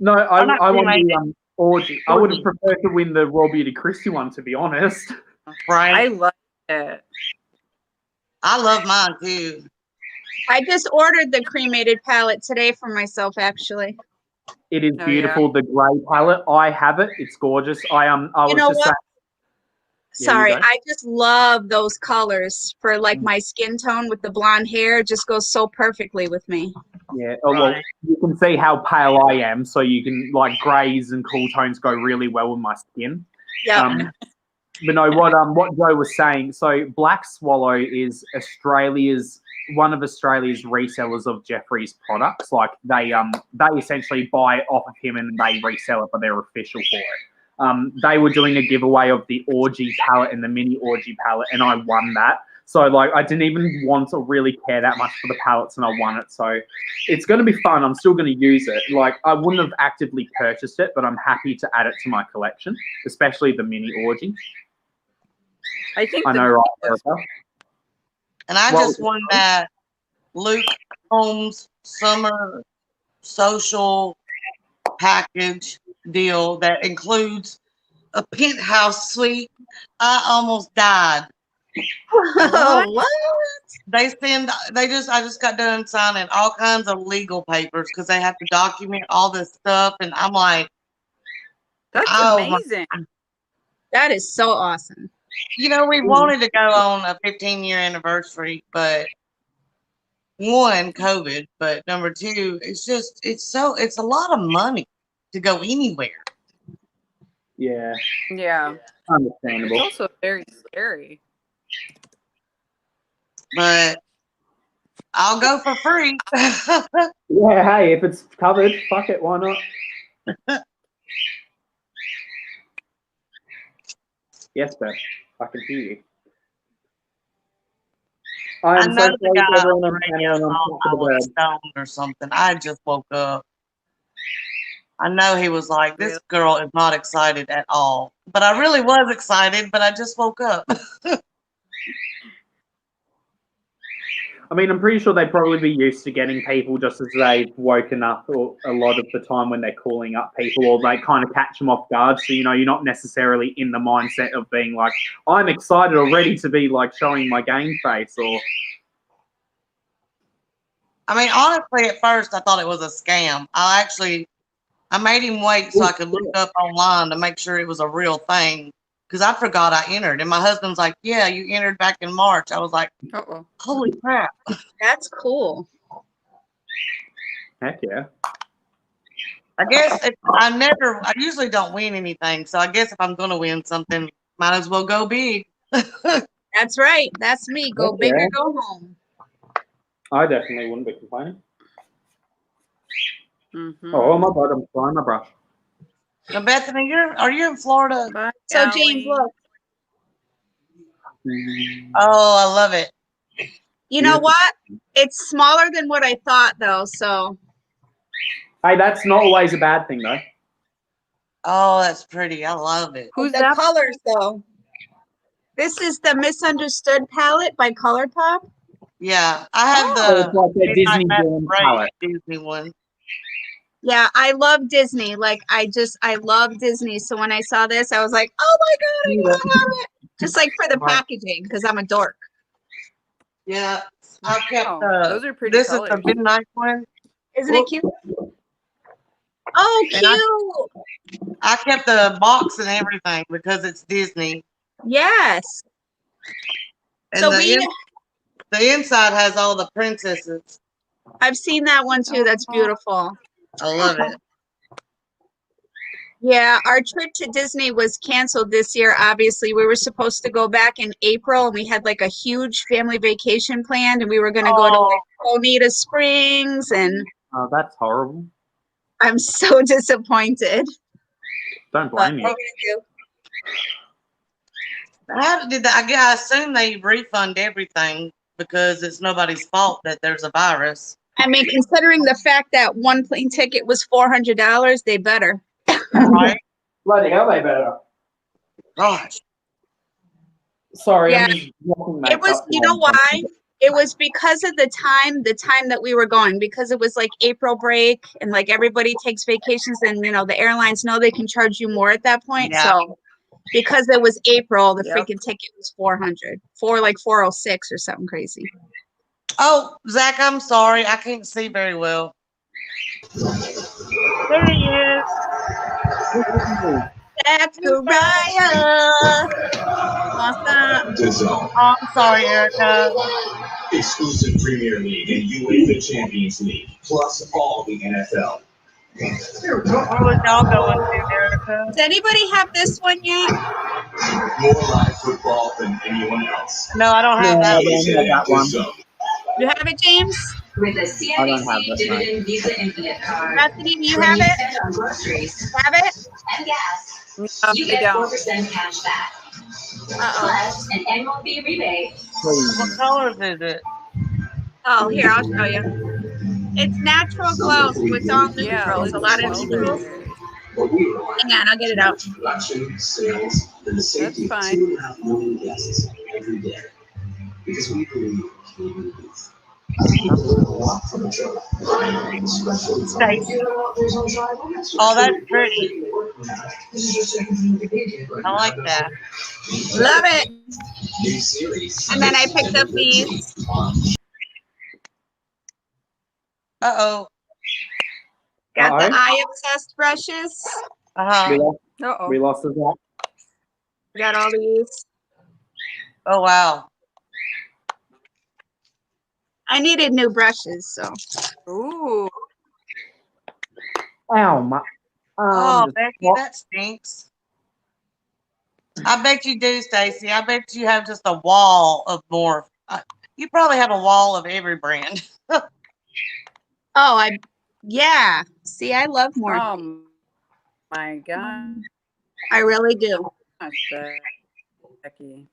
No, not I won cremated. the orgy. I would have preferred to win the Raw Beauty Christie one, to be honest. Right. I love it. I love mine too. I just ordered the cremated palette today for myself, actually. It is Oh, beautiful. The grey palette. I have it. It's gorgeous. I was You know just what? saying. Yeah, you Sorry, go. I just love those colors for like my skin tone with the blonde hair. It just goes so perfectly with me. Yeah. Oh, well, Right. you can see how pale I am, so you can like greys and cool tones go really well with my skin. Yeah. But no, what Joe was saying. So Black Swallow is one of Australia's resellers of Jeffrey's products. Like they essentially buy it off of him and they resell it, but they're official for it. They were doing a giveaway of the Orgy palette and the mini Orgy palette, and I won that. So like I didn't even want to really care that much for the palettes, and I won it. So it's going to be fun. I'm still going to use it. Like I wouldn't have actively purchased it, but I'm happy to add it to my collection, especially the mini Orgy. I think I know, right, Erica? And I Well, just won that Luke Combs summer social package deal that includes a penthouse suite. I almost died. What? I just got done signing all kinds of legal papers because they have to document all this stuff. And I'm like, that's oh my, amazing. That is so awesome. we wanted to go on a 15-year anniversary, but one, COVID, but number two, it's a lot of money to go anywhere. Yeah, Yeah. It's understandable. also very scary. But I'll go for free. Yeah, hey, if it's covered, fuck it, why not? Yes, Beth, I can hear you. I I am know so the sorry guy to on everyone the on radio Channel thought I on was stoned or something. I just woke up. I know he was like, this girl is not excited at all. But I really was excited, but I just woke up. I mean, I'm pretty sure they'd probably be used to getting people just as they've woken up or a lot of the time when they're calling up people, or they kind of catch them off guard. So, you're not necessarily in the mindset of being like, I'm excited or ready to be like showing my game face or. I mean, honestly, at first I thought it was a scam. I made him wait so I could look up online to make sure it was a real thing. Because I forgot I entered. And my husband's like, yeah, you entered back in March. I was like, Uh-oh. holy crap. That's cool. Heck yeah. I guess I usually don't win anything. So I guess if I'm going to win something, might as well go big. That's right. That's me. Go Okay. big or go home. I definitely wouldn't be complaining. Mm-hmm. Oh my God, I'm trying my brush. Now, Bethany, are you in Florida? Bye, So Allie. James, look. Oh, I love it. You know what? It's smaller than what I thought, though. So Hey, that's not always a bad thing, though. Oh, that's pretty. I love it. Who's the that? colors, though. This is the Misunderstood palette by ColourPop. Yeah, I have So it's like a Disney Midnight Dawn Masquerade palette. Disney one. Yeah, I love Disney. Like I love Disney. So when I saw this, I was like, oh my God, I love it. Just like for the packaging, because I'm a dork. Yeah, I kept those are pretty this colors. is the midnight one. Isn't it cute? Oh, And cute. I kept the box and everything because it's Disney. Yes. And So the inside has all the princesses. I've seen that one too. That's beautiful. I love it. Yeah, our trip to Disney was canceled this year. Obviously, we were supposed to go back in April, and we had like a huge family vacation planned, and we were going to go to like Bonita Springs, and Oh, that's horrible. I'm so disappointed. Don't But blame what you. are we gonna do? How did that? I assume they refund everything because it's nobody's fault that there's a virus. I mean, considering the fact that one plane ticket was $400, they better. Right? Bloody hell, they better. Gosh. Sorry, Yeah. I'm just walking It was, makeup you know while I'm why? talking. It was because of the time that we were going, because it was like April break and like everybody takes vacations and, you know, the airlines know they can charge you more at that point. Yeah. So because it was April, the Yep. freaking ticket was 400 for like 406 or something crazy. Oh, Zach, I'm sorry. I can't see very well. There he is. Zachariah. What's up? Oh, I'm sorry, Erica. Exclusive Premier League and UEFA Champions League, plus all the NFL. Where was y'all going to, Erica? Does anybody have this one yet? More live football than anyone else. No, I don't have No, that I one. don't have that one. You have it, James? With a I don't have CIBC it, no. Dividend Visa Infinite card, Bethany, do you when have you it? spend on groceries Have it? and gas, you I get don't. 4% cash back. Uh-oh. Plus an annual fee rebate. Please. What colors is it? Oh, here, I'll show you. It's natural glow, so it's all Yeah, neutrals. A lot of neutrals. elderberry. Hang on, I'll get it out. Production, sales, and the safety of fine. 2.5 million guests every day. Because we believe Canadian youth. Stacy. Oh, that's pretty. I like that. Love it. New series. And then I picked up these. Uh-oh. Got the Uh-oh. eye obsessed brushes. We Uh-huh. lost, we lost the Zach. Got all these. Oh, wow. I needed new brushes, so. Ooh. Ow, my Oh, just Becky, what? that stinks. I bet you do, Stacy. I bet you have just a wall of more. You probably have a wall of every brand. Oh, yeah. See, I love more. Oh my gosh, I really do. Becky.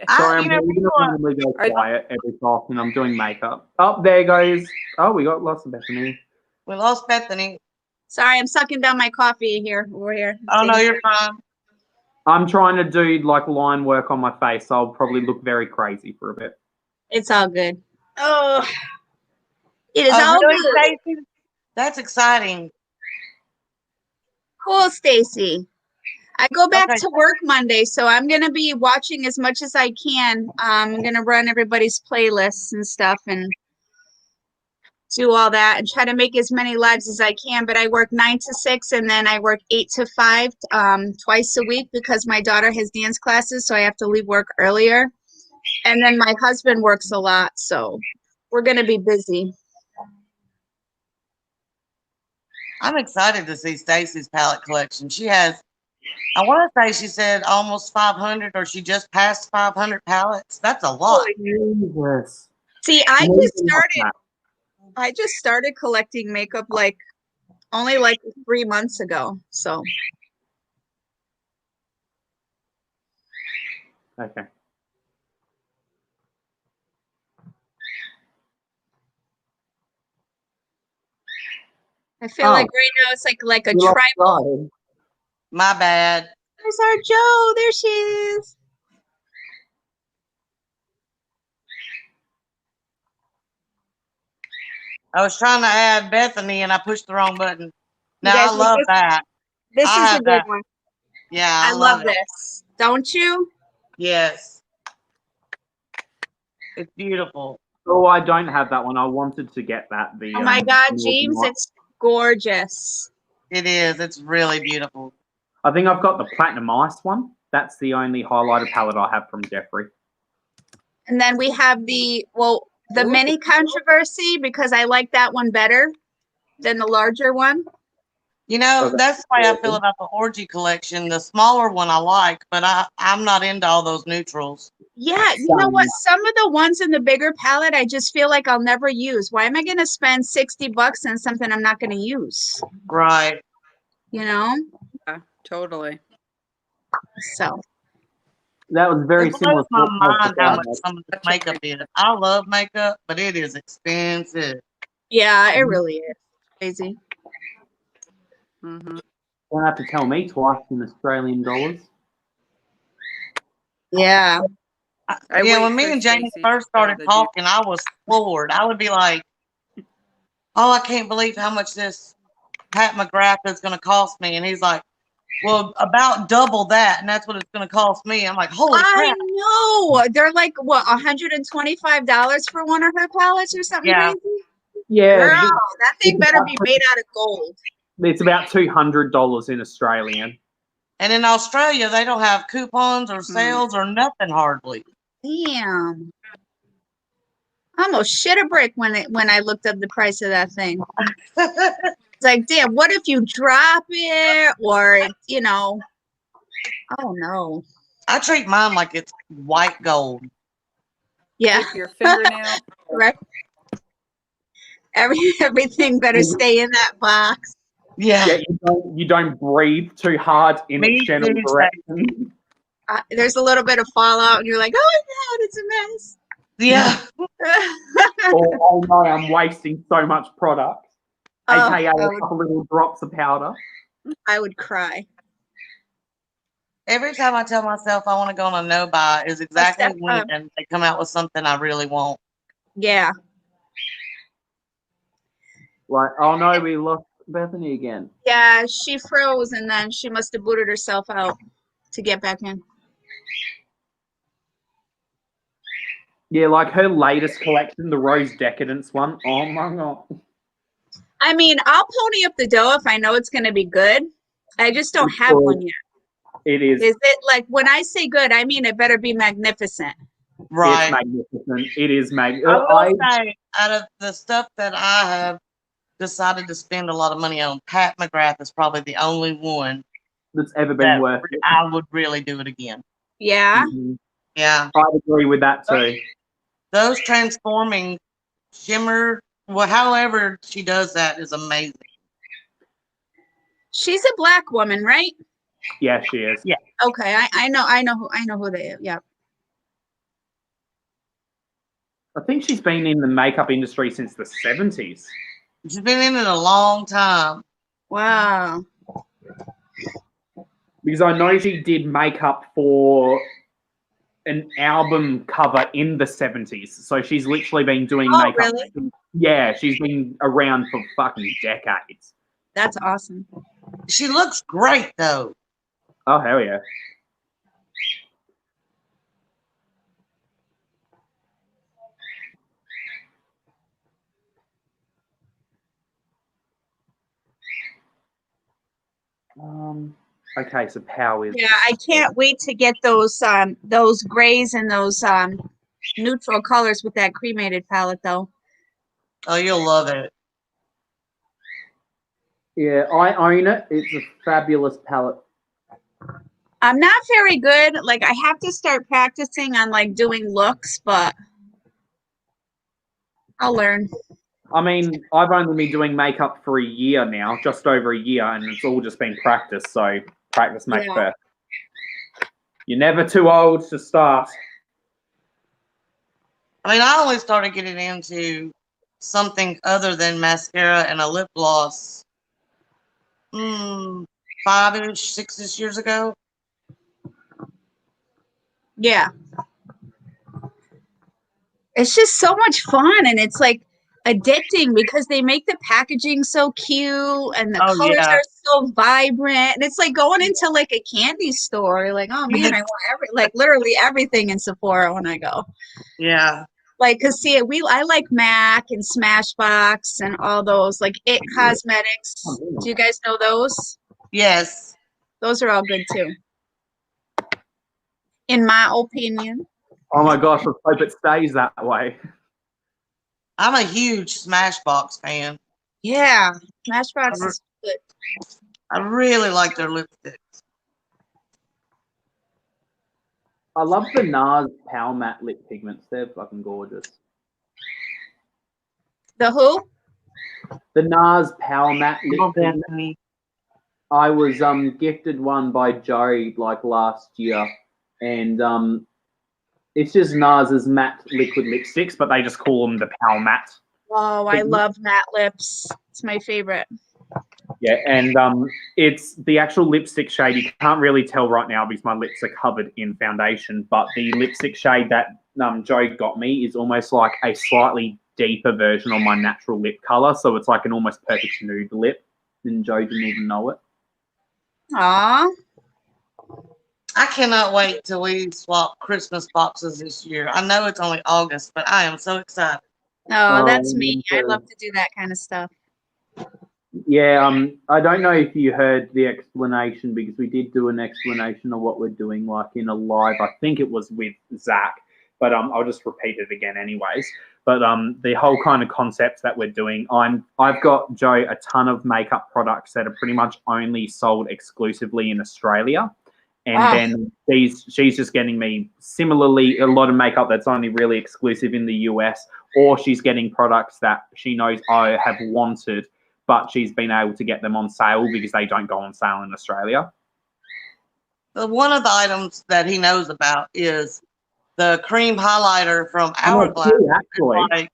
Sorry, I'm you know, probably people gonna are, randomly go Are- quiet every so often. I'm doing makeup. Oh, there goes. Oh, we got lots of Bethany. we lost Bethany. Sorry, I'm sucking down my coffee here. Over here. Oh, no, See? you're fine. I'm trying to do like line work on my face, so I'll probably look very crazy for a bit. It's all good. Oh, it is Oh, all really, good. Stacy? That's exciting. Cool, Stacy. I go back Okay. to work Monday, so I'm going to be watching as much as I can. I'm going to run everybody's playlists and stuff and do all that and try to make as many lives as I can. But I work 9 to 6 and then I work 8 to 5 twice a week because my daughter has dance classes, so I have to leave work earlier. And then my husband works a lot, so we're going to be busy. I'm excited to see Stacy's palette collection. She has, I want to say she said almost 500, or she just passed 500 palettes. That's a lot. Jesus. See, I Maybe just not started. that. I just started collecting makeup like only like 3 months ago. So Okay. I feel Oh. like right now it's like a We lost tribal. Ryan. My bad. There's our Joe. There she is. I was trying to add Bethany and I pushed the wrong button. You Now guys I like love this? that. This I is a have good that. one. Yeah, I love it. this. Don't you? Yes. It's beautiful. Oh, I don't have that one. I wanted to get that. Oh my God, the James, one. it's gorgeous. It is. It's really beautiful. I think I've got the Platinum Ice one. That's the only highlighter palette I have from Jeffrey. And then we have the mini controversy because I like that one better than the larger one. You know, Okay. that's the way I feel about the Orgy collection. The smaller one I like, but I'm not into all those neutrals. Yeah, you know what? Some of the ones in the bigger palette, I just feel like I'll never use. Why am I going to spend $60 on something I'm not going to use? Right. You know? Yeah, totally. So That was very It similar. blows my to what mind how I much had. some of this makeup is. I love makeup, but it is expensive. Yeah, it really is crazy. Mm-hmm. Don't have to tell me twice in Australian dollars. Yeah. I Yeah, wait when me for and Jamie Stacey first to tell started the talking, I was floored. I would be like, "Oh, I can't believe how much this Pat McGrath is going to cost me." And he's like, "Well, about double that, and that's what it's going to cost me." I'm like, "Holy I crap!" know. They're like, what, $125 for one of her palettes or something Yeah. crazy? Yeah, Girl, that thing it's better about, be made out of gold. it's about $200 in Australian. And in Australia, they don't have coupons or Mm. sales or nothing hardly. Damn. I almost shit a brick when I looked up the price of that thing. It's like, damn, what if you drop it or, you know, oh no. I treat mine like it's white gold. Yeah, Dip your fingernail. right. Everything better stay in that box. Yeah. Yeah, you don't breathe too hard in its Me general too, direction. There's a little bit of fallout and you're like, oh my God, it's a mess. Yeah. Oh no, I'm wasting so much product. Oh, AKA a couple little drops of powder. I would cry. Every time I tell myself I want to go on a no buy is exactly Except, when they come out with something I really want. Yeah. Like, oh no, we lost Bethany again. Yeah, she froze and then she must have booted herself out to get back in. Yeah, like her latest collection, the Rose Decadence one. Oh my god. I mean, I'll pony up the dough if I know it's going to be good. I just don't have one yet. It is. Is it like when I say good, I mean it better be magnificent. Right. It's magnificent. It is I will say, out of the stuff that I have decided to spend a lot of money on, Pat McGrath is probably the only one that's ever been that worth it. I would really do it again. Yeah. Mhm. Yeah. I'd agree with that too. Those transforming shimmer, well, however she does that is amazing. She's a black woman, right? Yeah, she is. Yeah. Okay, I know who they are. Yeah. I think she's been in the makeup industry since the 70s. She's been in it a long time. Wow. Because I know she did makeup for an album cover in the 70s. So she's literally been doing makeup. Really? Yeah, she's been around for fucking decades. That's awesome. She looks great though. Oh, hell yeah. Okay, so Pow is. Yeah, I can't wait to get those grays and those neutral colors with that cremated palette though. Oh, you'll love it. Yeah, I own it. It's a fabulous palette. I'm not very good. Like I have to start practicing on like doing looks, but I'll learn. I mean, I've only been doing makeup for a year now, just over a year, and it's all just been practice. So practice makes perfect. You're never too old to start. I mean, I only started getting into something other than mascara and a lip gloss 5-ish, 6-ish years ago. Yeah. It's just so much fun, and it's like addicting because they make the packaging so cute and the colors are so vibrant, and it's like going into like a candy store. Like, oh man, I want literally everything in Sephora when I go. Yeah. Like, cause see, I like MAC and Smashbox and all those, like It Cosmetics. Do you guys know those? Yes. Those are all good too, in my opinion. Oh my gosh, let's hope it stays that way. I'm a huge Smashbox fan. Yeah, Smashbox is good. I really like their lipsticks. I love the NARS Power Matte lip pigments. They're fucking gorgeous. The who? The NARS Power Matte lip pigment. I was gifted one by Joe like last year, and it's just NARS's matte liquid lipsticks, but they just call them the Power Matte. Oh, I love matte lips. It's my favorite. Yeah, and it's the actual lipstick shade. You can't really tell right now because my lips are covered in foundation, but the lipstick shade that Joe got me is almost like a slightly deeper version of my natural lip color. So it's like an almost perfect nude lip, and Joe didn't even know it. Aw. I cannot wait till we swap Christmas boxes this year. I know it's only August, but I am so excited. Oh, that's me. I so- love to do that kind of stuff. Yeah, I don't know if you heard the explanation because we did do an explanation of what we're doing, like in a live. I think it was with Zach, but I'll just repeat it again, anyways. But the whole kind of concept that we're doing, I've got Joe a ton of makeup products that are pretty much only sold exclusively in Australia, and then she's just getting me similarly a lot of makeup that's only really exclusive in the US, or she's getting products that she knows I have wanted, but she's been able to get them on sale because they don't go on sale in Australia. One of the items that he knows about is the cream highlighter from Hourglass. Actually, Like,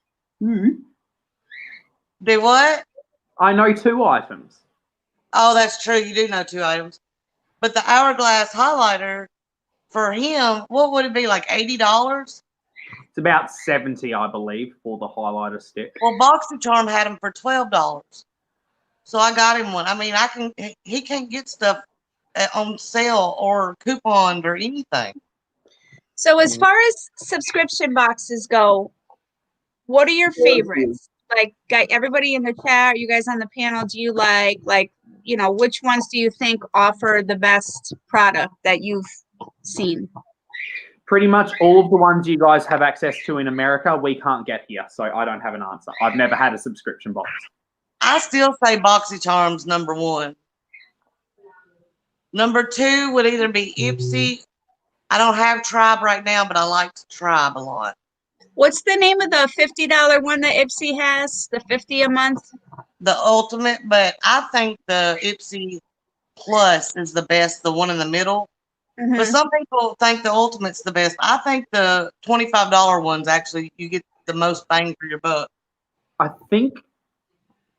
do what? I know 2 items. Oh, that's true. You do know 2 items. But the Hourglass highlighter for him, what would it be, like $80? It's about 70, I believe, for the highlighter stick. Well, BoxyCharm had them for $12. So I got him one. I mean, he can't get stuff on sale or coupon or anything. So as far as subscription boxes go, what are your favorites? Like, everybody in the chat, you guys on the panel, do you like, which ones do you think offer the best product that you've seen? Pretty much all of the ones you guys have access to in America, we can't get here. So I don't have an answer. I've never had a subscription box. I still say BoxyCharm's number 1. Number 2 would either be Ipsy. I don't have Tribe right now, but I like Tribe a lot. What's the name of the $50 one that Ipsy has? The $50 a month? The Ultimate, but I think the Ipsy Plus is the best, the one in the middle. Mm-hmm. But some people think the Ultimate's the best. I think the $25 ones actually, you get the most bang for your buck.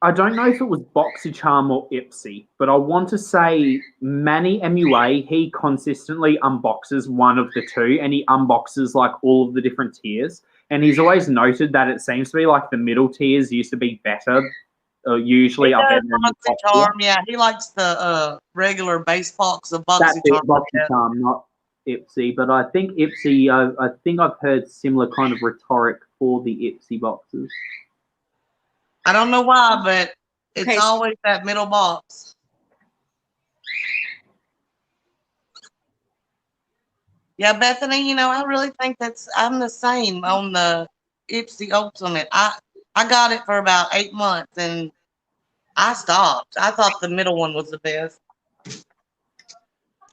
I don't know if it was BoxyCharm or Ipsy, but I want to say Manny MUA, he consistently unboxes one of the 2, and he unboxes like all of the different tiers. And he's always noted that it seems to be like the middle tiers used to be better, usually. BoxyCharm, yeah, he likes the regular base box of BoxyCharm. That's it, BoxyCharm, not Ipsy. But I think Ipsy, I think I've heard similar kind of rhetoric for the Ipsy boxes. I don't know why, but it's always that middle box. Yeah, Bethany, I really think I'm the same on the Ipsy Ultimate. I got it for about 8 months and I stopped. I thought the middle one was the best.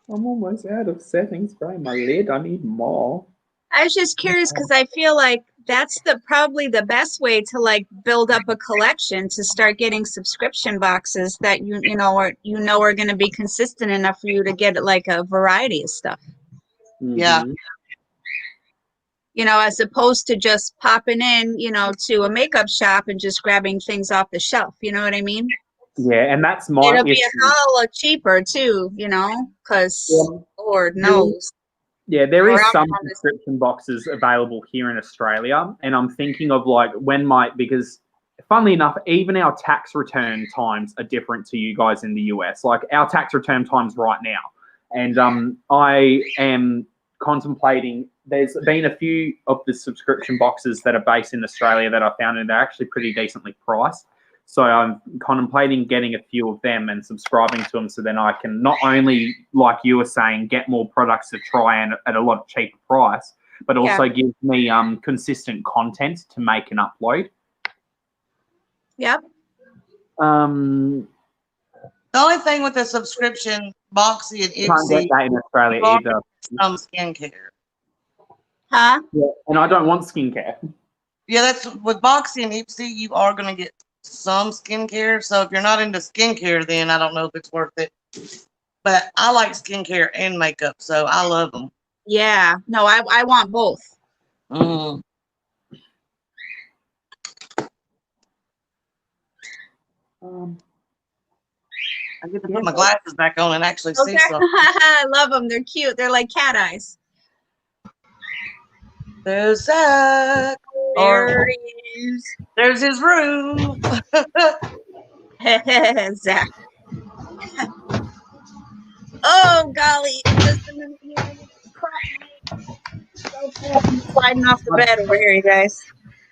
I'm almost out of settings for my lid. I need more. I was just curious because I feel like that's probably the best way to build up a collection, to start getting subscription boxes that you know are going to be consistent enough for you to get a variety of stuff. Yeah. As opposed to just popping in, to a makeup shop and just grabbing things off the shelf. You know what I mean? Yeah, and that's my It'll be issue. a hell of cheaper too, because Lord knows. Yeah, there is some subscription boxes available here in Australia, and I'm thinking of because funnily enough, even our tax return times are different to you guys in the US. Like our tax return times right now, and I am contemplating. There's been a few of the subscription boxes that are based in Australia that I found, and they're actually pretty decently priced. So I'm contemplating getting a few of them and subscribing to them, so then I can not only, like you were saying, get more products to try and at a lot cheaper price, but also give me consistent content to make and upload. Yep. The only thing with the subscription, Boxy and Ipsy, can't get that in Australia either. Some skincare. Huh? Yeah, and I don't want skincare. Yeah, that's with Boxy and Ipsy, you are going to get some skincare. So if you're not into skincare, then I don't know if it's worth it. But I like skincare and makeup, so I love them. Yeah. No, I want both. Mm. I get to put my glasses back on and actually see Okay. something. I love them. They're cute. They're like cat eyes. There's Zach. There he is. There's his room. Zach. Oh golly! Just a minute here. I'm sliding off the bed over here, you guys.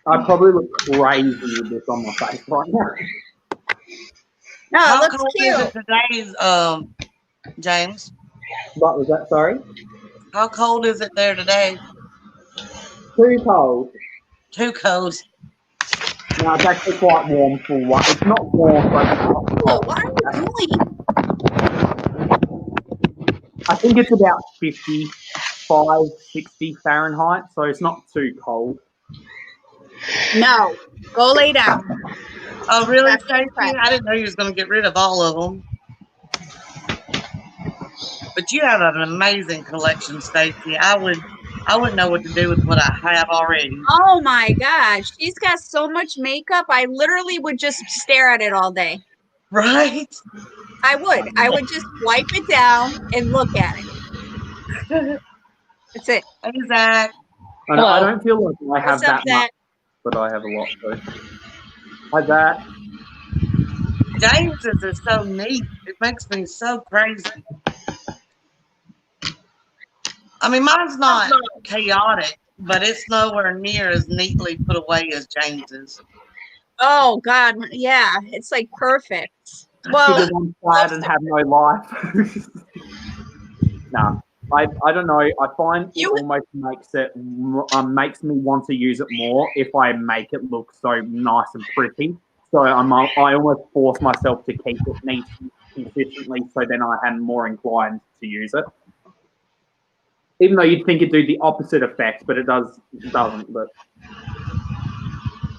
I probably look crazy with this on my face right now. No, How it looks cold cute. is it today, James? What was that? Sorry? How cold is it there today? Too cold. Too cold. No, it's actually quite warm for one. It's not warm, but it's not Oh, cold. what are you doing? I think it's about 55, 60 Fahrenheit, so it's not too cold. No, go lay down. Oh, really, That's Stacey? right. I didn't know you was going to get rid of all of them. But you have an amazing collection, Stacey. I wouldn't know what to do with what I have already. Oh my gosh, she's got so much makeup. I literally would just stare at it all day. Right? I would just wipe it down and look at it. That's it. Hey, Zach. I don't feel like I have What's up, that much, Zach? but I have a lot too. Hi, Zach. James's is so neat. It makes me so crazy. I mean, mine's not chaotic, but it's nowhere near as neatly put away as James's. Oh God, yeah, it's like perfect. Well, Because I'm sad and have no life. Nah, I don't know. I find it almost makes me want to use it more if I make it look so nice and pretty. So I almost force myself to keep it neat consistently, so then I am more inclined to use it. Even though you'd think it'd do the opposite effect, but it doesn't. But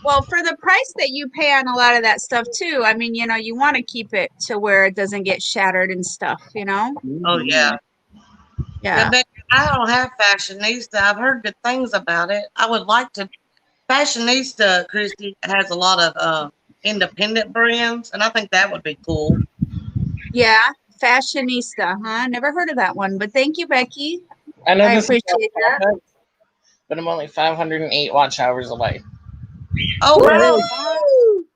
well, for the price that you pay on a lot of that stuff too, I mean, you want to keep it to where it doesn't get shattered and stuff, Oh, yeah. Yeah. But I don't have Fashionista. I've heard good things about it. I would like to. Fashionista, Christy, has a lot of independent brands, and I think that would be cool. Yeah, Fashionista, huh? Never heard of that one, but thank you, Becky. I know I this appreciate that. but I'm only 508 watch hours away. Oh, wow. Woo!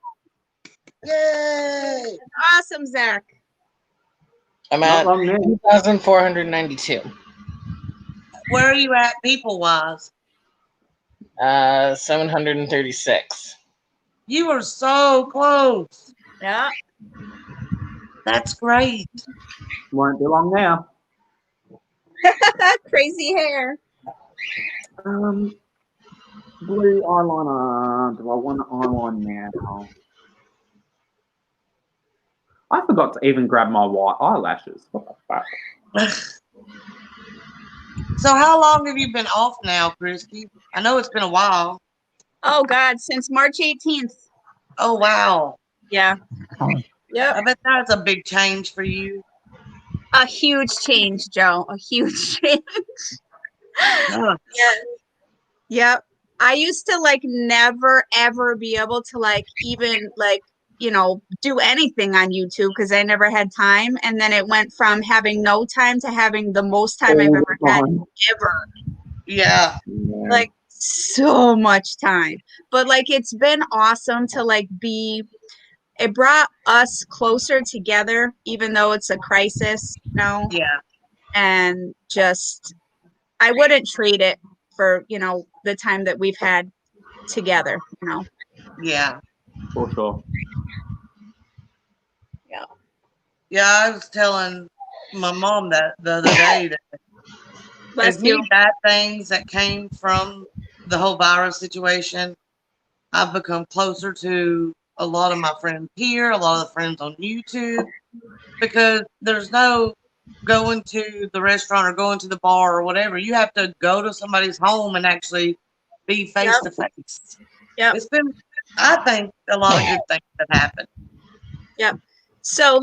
Yay. Awesome, Zach. I'm not at long now. 2,492. Where are you at people-wise? 736. You are so close. Yeah. That's great. won't be long now. Crazy hair. Blue eyeliner. Do I want an eyeliner now? I forgot to even grab my white eyelashes. What the fuck? So how long have you been off now, Christy? I know it's been a while. Oh God, since March 18th. Oh, wow. Yeah. Yep. I bet that's a big change for you. A huge change, Joe. A huge change. Huh. Yeah. Yep. I used to never ever be able to even do anything on YouTube because I never had time. And then it went from having no time to having the most time I've ever had ever. Yeah. Like so much time. But it's been awesome to it brought us closer together, even though it's a crisis, Yeah. and just, I wouldn't trade it for, the time that we've had together, Yeah. For sure. Yeah. Yeah, I was telling my mom that the other day that Bless as many you. bad things that came from the whole virus situation, I've become closer to a lot of my friends here, a lot of the friends on YouTube, because there's no going to the restaurant or going to the bar or whatever. You have to go to somebody's home and actually be face to face. Yep. It's been, I think, a lot of good things have happened. Yep. So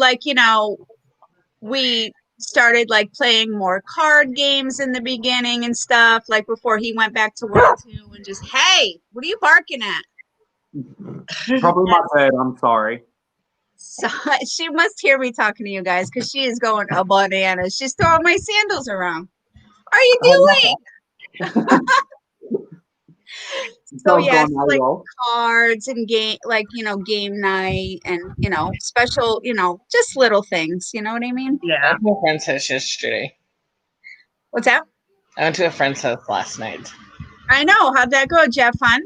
we started like playing more card games in the beginning and stuff, like before he went back to work too, and just, hey, what are you barking at? Probably my bird. I'm sorry. So she must hear me talking to you guys because she is going a bananas. She's throwing my sandals around. What are you doing? So yeah, so like cards and game, like, you know, game night and, you know, special, you know, just little things. You know what I mean? I Yeah. went to a friend's house yesterday. What's that? I went to a friend's house last night. I know. How'd that go? Did you have fun?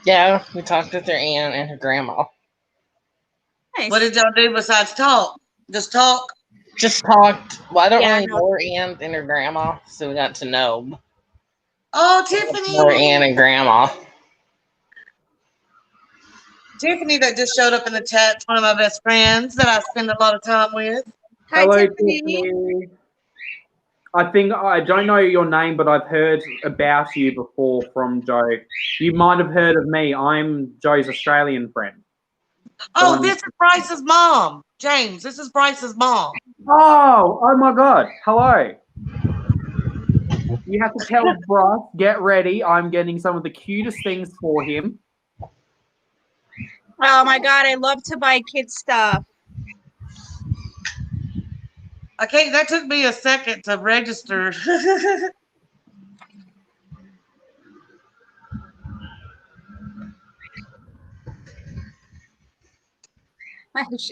Yeah, we talked with her aunt and her grandma. Nice. What did y'all do besides talk? Just talk? Just talked. Well, I don't Yeah, really no. know her aunt and her grandma, so we got to know Oh, her Tiffany. aunt and grandma. Tiffany that just showed up in the chat, one of my best friends that I spend a lot of time with. Hi, Hello, Tiffany. Tiffany. I think I don't know your name, but I've heard about you before from Joe. You might have heard of me. I'm Joe's Australian friend. Oh, this is Bryce's mom. James, this is Bryce's mom. Oh my God. Hello. You have to tell Bryce, get ready. I'm getting some of the cutest things for him. Oh my God, I love to buy kids stuff. Okay, that took me a second to register.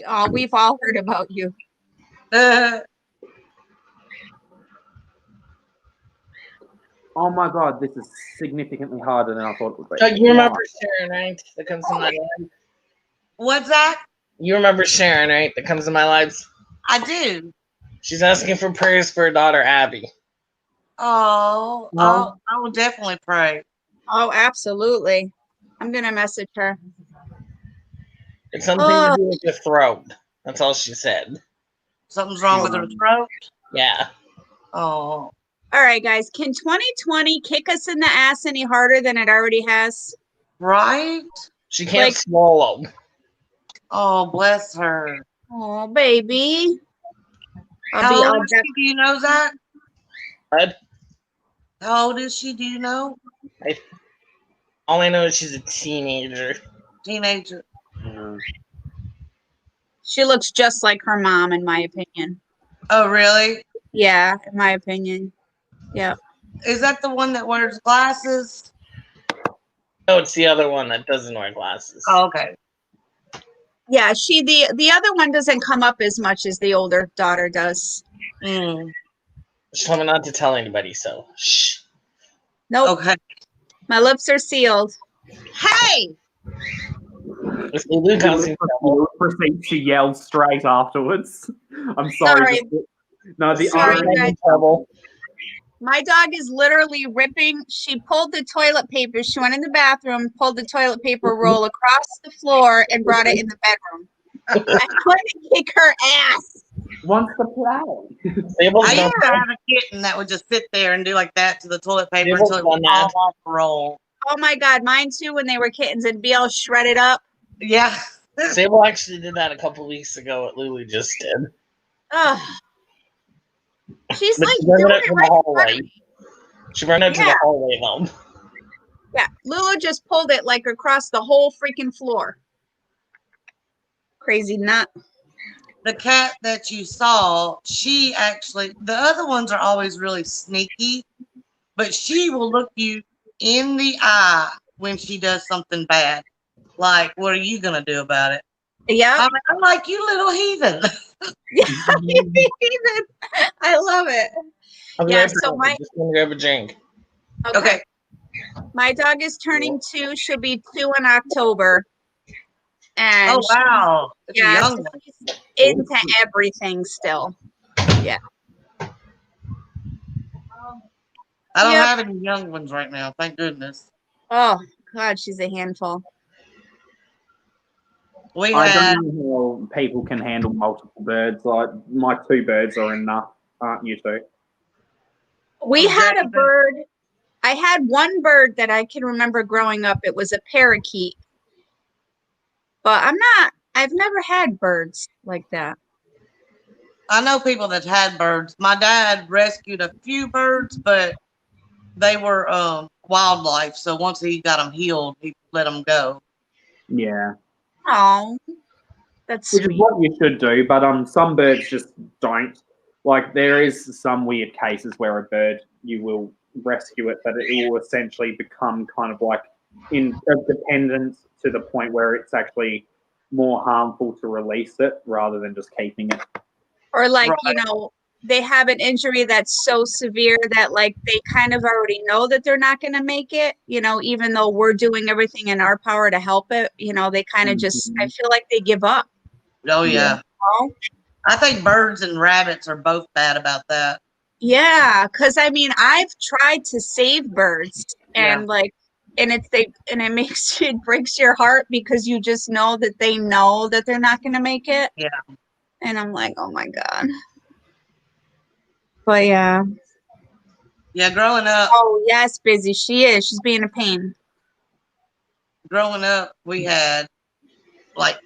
Oh, we've all heard about you. Oh my God, this is significantly harder than I thought it would be. So you remember Sharon, right? That comes to my life. What's that? You remember Sharon, right? That comes to my lives. I do. She's asking for prayers for her daughter Abby. Oh, No. I will definitely pray. Oh, absolutely. I'm gonna message her. It's something to do with your throat. That's all she said. Something's wrong with her throat. Yeah. Oh, All right, guys. Can 2020 kick us in the ass any harder than it already has? right? She can't Like- swallow. Oh, bless her. Oh, baby. How old is she? Do you know, Zach? What? How old is she? Do you know? All I know is she's a teenager. Teenager. She looks just like her mom, in my opinion. Oh, really? Yeah, in my opinion. Yeah. Is that the one that wears glasses? No, it's the other one that doesn't wear glasses. Oh, okay. Yeah, the other one doesn't come up as much as the older daughter does. Mm. She told me not to tell anybody, so shh. Nope. Okay. My lips are sealed. Hey! If Lulu comes in trouble, Proceeds to yell straight afterwards. I'm sorry. Sorry. No, the Sorry, other guys. in trouble. My dog is literally ripping. She pulled the toilet paper. She went in the bathroom, pulled the toilet paper roll across the floor, and brought it in the bedroom. I couldn't kick her ass. wants to play. Sable's I done used to have a kitten that would just sit there and do like that to the toilet paper Sable's until it would done that. fall off the roll. Oh my God, mine too. When they were kittens, it'd be all shredded up. Yeah. Sable actually did that a couple weeks ago. What Lulu just did. Ugh. She's But like she brought doing it up it to right the in front hallway. of me. She brought it up to Yeah. the hallway though. Yeah, Lulu just pulled it like across the whole freaking floor. Crazy nut. The cat that you saw, she actually, the other ones are always really sneaky, but she will look you in the eye when she does something bad. Like, what are you going to do about it? Yeah. I'm like, you little heathen. I love it. I'll be Yeah, right so back. Just gonna grab a drink. Okay. My dog is turning 2. She'll be 2 in October. And Oh, wow. It's a yeah, young so one. she's into everything still. Yeah. I don't Yep. have any young ones right now. Thank goodness. Oh, God, she's a handful. We I had, don't know how people can handle multiple birds. Like my 2 birds are enough, aren't you two? We Oh, had a Jackson. bird. I had one bird that I can remember growing up. It was a parakeet. But I've never had birds like that. I know people that had birds. My dad rescued a few birds, but they were wildlife. So once he got them healed, he let them go. Yeah. Oh, that's Which is sweet. what you should do, but some birds just don't. Like there is some weird cases where a bird you will rescue it, but it will essentially become kind of like in dependent to the point where it's actually more harmful to release it rather than just keeping it. Or like, Right. you know, they have an injury that's so severe that like they kind of already know that they're not going to make it, you know, even though we're doing everything in our power to help it, you know, they kind of just, I feel like they give up. Oh yeah. You know? I think birds and rabbits are both bad about that. Yeah, because I mean, I've tried to save birds and like, and it makes it breaks your heart because you just know that they know that they're not going to make it. Yeah. And I'm like, oh my God. But yeah. Yeah, growing up, Oh yes, busy. She is. She's being a pain. we had like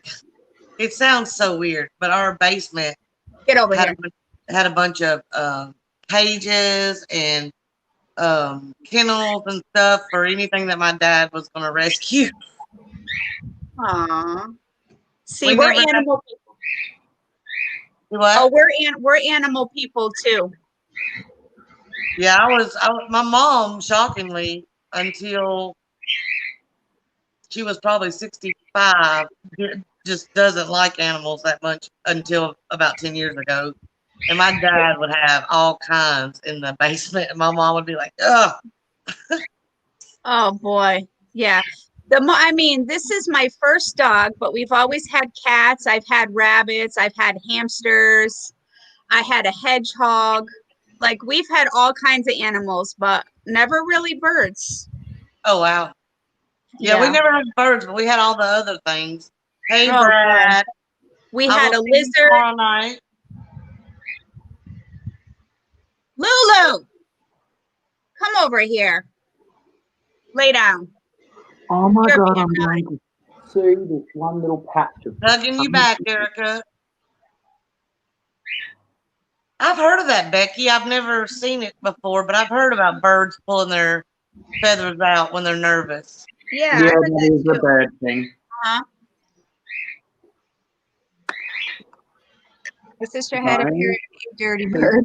it sounds so weird, but our basement Get over had here. had a bunch of cages and kennels and stuff for anything that my dad was going to rescue. Aw. See, We we're never had- animal people. What? Oh, we're animal people too. Yeah, I was my mom, shockingly, until she was probably 65, just doesn't like animals that much until about 10 years ago. And my dad would have all kinds in the basement, and my mom would be like, ugh. Oh boy. Yeah. I mean, this is my first dog, but we've always had cats. I've had rabbits. I've had hamsters. I had a hedgehog. Like we've had all kinds of animals, but never really birds. Oh, wow. Yeah, we never had birds, but we had all the other things. Hey, Oh, Brad. We I had will a see you lizard. tomorrow night. Lulu, come over here. Lay down. Oh my You're God, being I'm going to see this one little patch of Hugging you back, Erica. I've heard of that, Becky. I've never seen it before, but I've heard about birds pulling their feathers out when they're nervous. Yeah, I Yeah, heard that that is a too. bird thing. Uh-huh. My sister had a Right. period of dirty bird.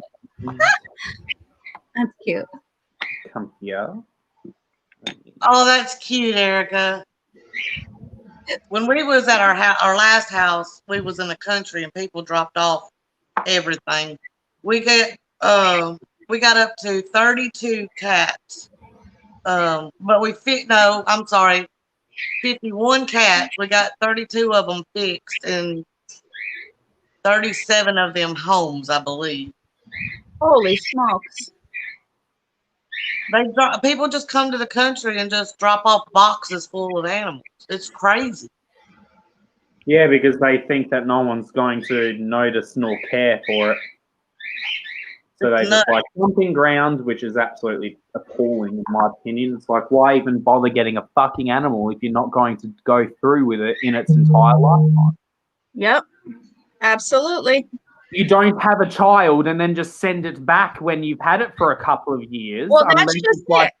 That's cute. Come here. Oh, that's cute, Erica. When we was at our last house, we was in the country and people dropped off everything. We got up to 32 cats. But I'm sorry, 51 cats. We got 32 of them fixed and 37 of them homes, I believe. Holy smokes. People just come to the country and just drop off boxes full of animals. It's crazy. Yeah, because they think that no one's going to notice nor care for it. So they just like dumping ground, which is absolutely appalling in my opinion. It's like, why even bother getting a fucking animal if you're not going to go through with it in its entire lifetime? Yep. Absolutely. You don't have a child and then just send it back when you've had it for a couple of years. Well, that's just it.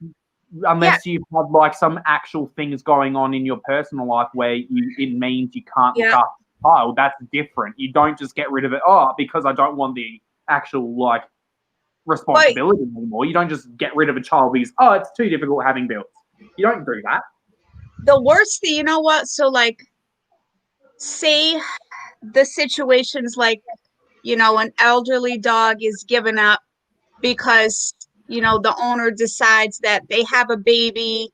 Unless you've had like some actual things going on in your personal life where it means you can't look after the child. That's different. You don't just get rid of it. Oh, because I don't want the actual like responsibility anymore. You don't just get rid of a child because it's too difficult having bills. You don't do that. The worst thing, you know what? So like, say the situations like, you know, an elderly dog is given up because, you know, the owner decides that they have a baby,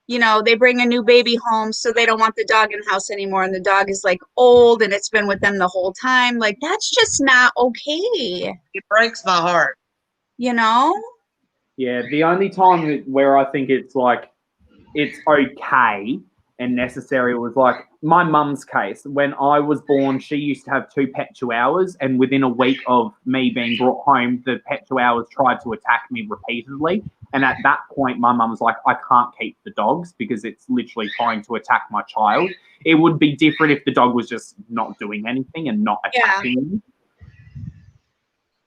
you know, they bring a new baby home, so they don't want the dog in the house anymore. And the dog is like old and it's been with them the whole time. Like, that's just not okay. It breaks my heart. You know? Yeah, the only time where I think it's like, it's okay and necessary was like my mum's case. When I was born, she used to have 2 pet chihuahuas, and within a week of me being brought home, the pet chihuahuas tried to attack me repeatedly. And at that point, my mum was like, I can't keep the dogs because it's literally trying to attack my child. It would be different if the dog was just not doing anything and not attacking me.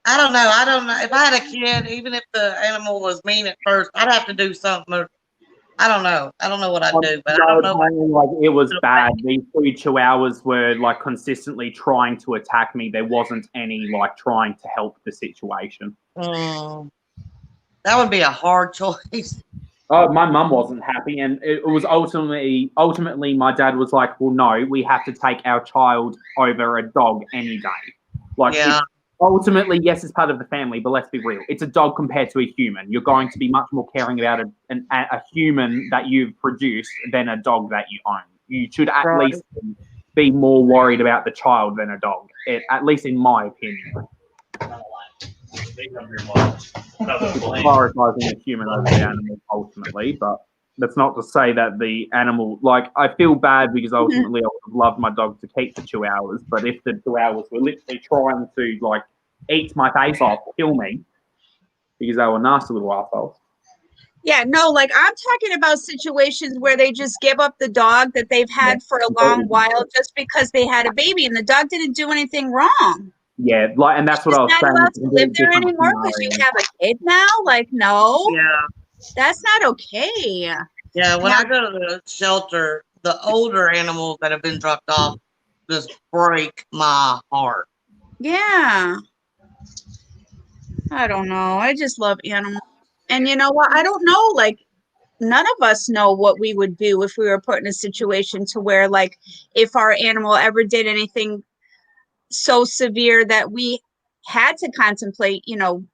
I don't know. I don't know. If I had a kid, even if the animal was mean at first, I'd have to do something. Or, I don't know. I don't know what I'd do, but I don't know. Like it was bad. These 3 Chihuahuas were like consistently trying to attack me. There wasn't any like trying to help the situation. That would be a hard choice. Oh, my mum wasn't happy, and it was ultimately my dad was like, "Well, no, we have to take our child over a dog any day." Like, Yeah. ultimately, yes, it's part of the family, but let's be real. It's a dog compared to a human. You're going to be much more caring about a human that you've produced than a dog that you own. You should at least be more worried about the child than a dog, at least in my opinion. Prioritizing the human over the animal ultimately, but that's not to say that the animal, like, I feel bad because ultimately I would have loved my dog to keep the Chihuahuas, but if the Chihuahuas were literally trying to, like, eat my face off, kill me, because they were nasty little assholes. Yeah, no, like I'm talking about situations where they just give up the dog that they've had for a long while just because they had a baby and the dog didn't do anything wrong. Yeah, like, and that's what I was Not saying. allowed to live there anymore because you have a kid now. Like, no, that's not okay. Yeah, when I go to the shelter, the older animals that have been dropped off just break my heart. Yeah, I don't know. I just love animals, and you know what? I don't know. Like, none of us know what we would do if we were put in a situation to where, like, if our animal ever did anything so severe that we had to contemplate, you know,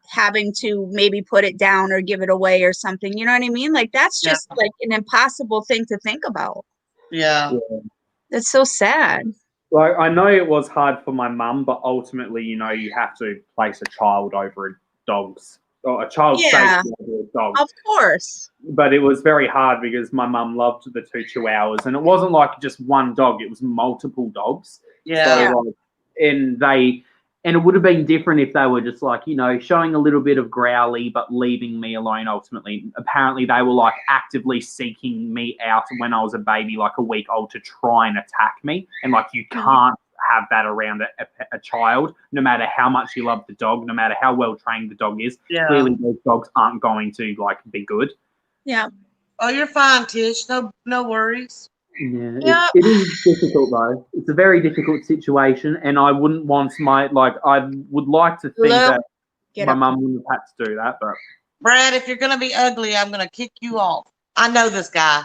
having to maybe put it down or give it away or something. You know what I mean? Like, that's just like an impossible thing to think about. Yeah. That's so sad. Like, I know it was hard for my mum, but ultimately, you know, you have to place a child over a dog's, or a child's safety over a dog. Of course. But it was very hard because my mum loved the 2 Chihuahuas, and it wasn't like just one dog; it was multiple dogs. Yeah. So, like, and it would have been different if they were just like, you know, showing a little bit of growly, but leaving me alone. Ultimately, apparently, they were like actively seeking me out when I was a baby, like a week old, to try and attack me. And like, you can't have that around a child, no matter how much you love the dog, no matter how well trained the dog is. Yeah. Clearly, those dogs aren't going to like be good. Yeah. Oh, you're fine, Tish. No worries. Yeah, it is difficult though. It's a very difficult situation, and I wouldn't want I would like to think that my mum wouldn't have had to do that, but Brad, if you're gonna be ugly, I'm gonna kick you off. I know this guy.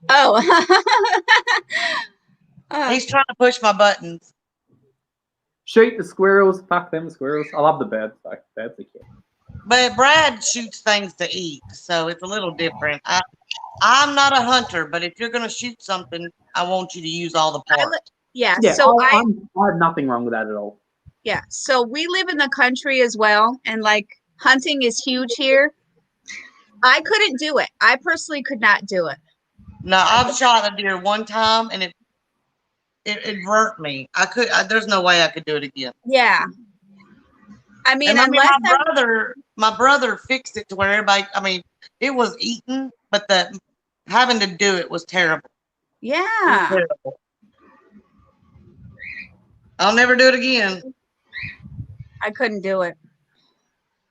Oh. He's trying to push my buttons. Shoot the squirrels. Fuck them squirrels. I love the birds though. Birds are cute. But Brad shoots things to eat, so it's a little different. I'm not a hunter, but if you're gonna shoot something, I want you to use all the parts. So I have nothing wrong with that at all. Yeah, so we live in the country as well, and like hunting is huge here. I couldn't do it. I personally could not do it. No, I've shot a deer one time, and it burnt me. There's no way I could do it again. Yeah. I mean, my brother fixed it to where everybody, I mean, it was eaten, but having to do it was terrible. Yeah. It was terrible. I'll never do it again. I couldn't do it.